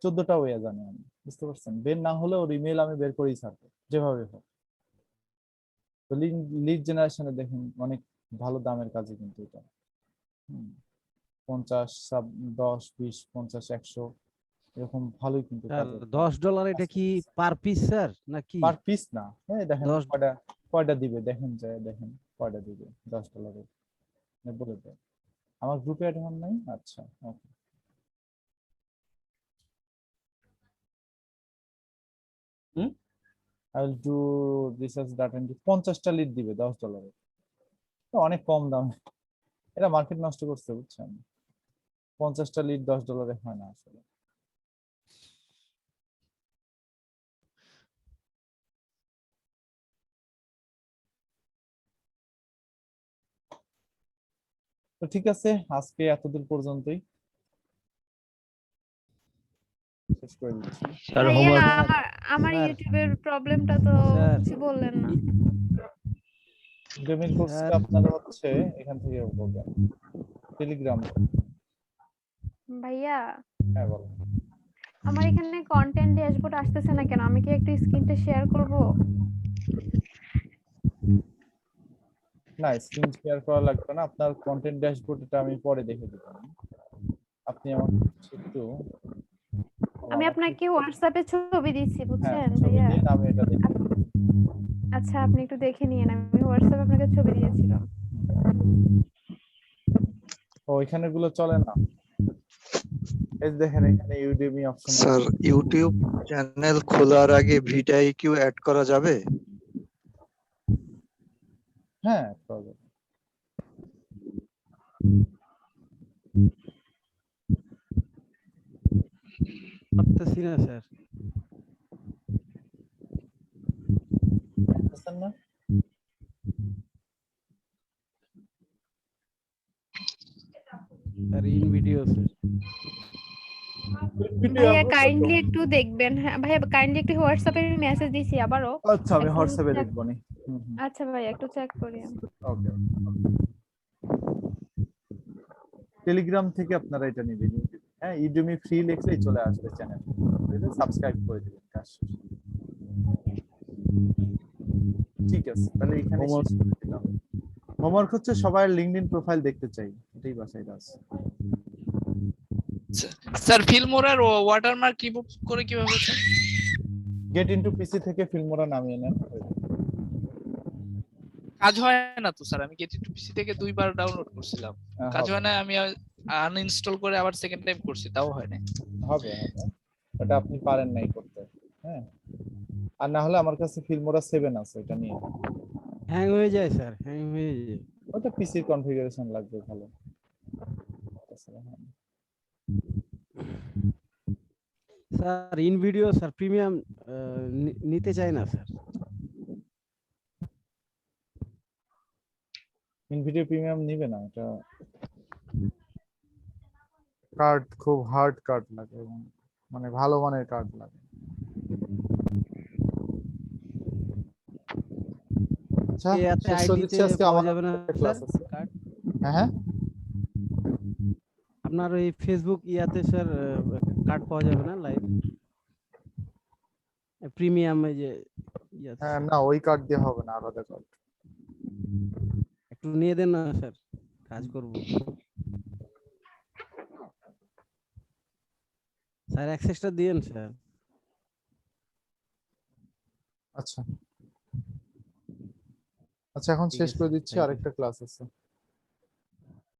14টা ওয়ে জানি আমি, বুঝতে পারছেন? বের না হলেও ইমেল আমি বের করেই ছাড়বো যেভাবে হোক। তো লিড জেনারেশনে দেখেন অনেক ভালো দামের কাজে কিন্তু এটা। 50, 10, 20, 50, 100 এরকম ভালোই কিন্তু কাজ। $10 এটা কি পার পিস স্যার নাকি? পার পিস না, এই দেখেন 10 কয়টা দিবে, দেখেন যায়, দেখেন কয়টা দিবে $10 বলে দেয়। আমার গ্রুপে অ্যাড হন নাই? আচ্ছা, okay. I will do research data entry, 50টা লিড দিবে $10। অনেক কম দাম, এটা মার্কেট নষ্ট করছে, বুঝছেন? 50টা লিড $10 হয় না আসলে। তো ঠিক আছে, আজকে এতদূর পর্যন্তই, শেষ করে দিচ্ছি। ভাইয়া আমার ইউটিউবের প্রবলেমটা তো কিছু বললেন না। ডেমির কোর্সটা আপনারা হচ্ছে এখান থেকে বলবেন, টেলিগ্রাম। ভাইয়া হ্যাঁ বলো। আমার এখানে কন্টেন্ট ড্যাশবোর্ড আসতেছে না কেন? আমি কি একটু স্ক্রিনটা শেয়ার করব? না, স্ক্রিন শেয়ার করা লাগবে না, আপনার কন্টেন্ট ড্যাশবোর্ডটা আমি পরে দেখে দেব। আপনি আমাকে একটু, আমি আপনাকে হোয়াটসঅ্যাপে ছবি দিচ্ছি, বুঝছেন ছবি ভাইয়া? দিন, আমি এটা দেখি। আচ্ছা, আপনি একটু দেখে নিন, আমি হোয়াটসঅ্যাপে আপনাকে ছবি দিয়েছিলাম। ও এখানে গুলো চলে না, এই দেখেন এখানে Udemy option. Sir, YouTube channel খোলার আগে ভিডিও অ্যাড করা যাবে? হ্যাঁ, করা যাবে। পারতেছি না স্যার। বুঝছেন না? Sir in video sir. ভাইয়া কাইন্ডলি একটু দেখবেন। হ্যাঁ ভাইয়া, কাইন্ডলি একটু হোয়াটসঅ্যাপে মেসেজ দিছি আবারও। আচ্ছা, আমি হোয়াটসঅ্যাপে দেখব নি। আচ্ছা ভাইয়া, একটু চেক করি আমি। ওকে। টেলিগ্রাম থেকে আপনারা এটা নেবেন। হ্যাঁ, ইউডেমি ফ্রি লিখলেই চলে আসবে চ্যানেল, এটা সাবস্ক্রাইব করে দিবেন, কাজ শেষ। ঠিক আছে, তাহলে এখানে শেষ করে দিলাম। হোমওয়ার্ক হচ্ছে সবাই লিঙ্কডইন প্রোফাইল দেখতে চাই, এটাই বাসায় আছে। স্যার ফিল্মোরার ওয়াটারমার্ক রিমুভ করে কিভাবে স্যার? গেট ইনটু পিসি থেকে ফিল্মোরা নামিয়ে নেন। কাজ হয় না তো স্যার, আমি গেট ইনটু পিসি থেকে 2বার ডাউনলোড করছিলাম, কাজ হয় না। আমি আনইনস্টল করে আবার সেকেন্ড টাইম করছি, তাও হয় না। হবে ওটা আপনি পারেন নাই করতে। হ্যাঁ, আর না হলে আমার কাছে ফিল্মোরা 7 আছে, এটা নিয়ে নেন। হ্যাং হয়ে যায় স্যার, হ্যাং হয়ে যায়। ওটা পিসির কনফিগারেশন লাগবে ভালো। Sir in video sir premium নিতে চাই না স্যার। ইনভিডিও প্রিমিয়াম নিবে না, এটা কার্ড খুব হার্ড কার্ড লাগে এবং মানে ভালো মানের কার্ড লাগে। আচ্ছা, এতে শেষ করে আইডিতে দিচ্ছি, আজকে পাওয়া আমার যাবে না একটা স্যার ক্লাস আছে। কার্ড? হ্যাঁ আপনার ওই ফেসবুক ইয়াতে স্যার কার্ড পাওয়া যাবে না লাইভ প্রিমিয়াম এই যে ইয়াতে হ্যাঁ, স্যার? না ওই কার্ড দিয়ে হবে না, আলাদা কার্ড। একটু নিয়ে দেন না স্যার, কাজ করব স্যার, অ্যাক্সেসটা দিয়েন স্যার। আচ্ছা আচ্ছা, এখন ঠিক শেষ আছে, করে দিচ্ছি, thank you. আরেকটা ক্লাস আছে।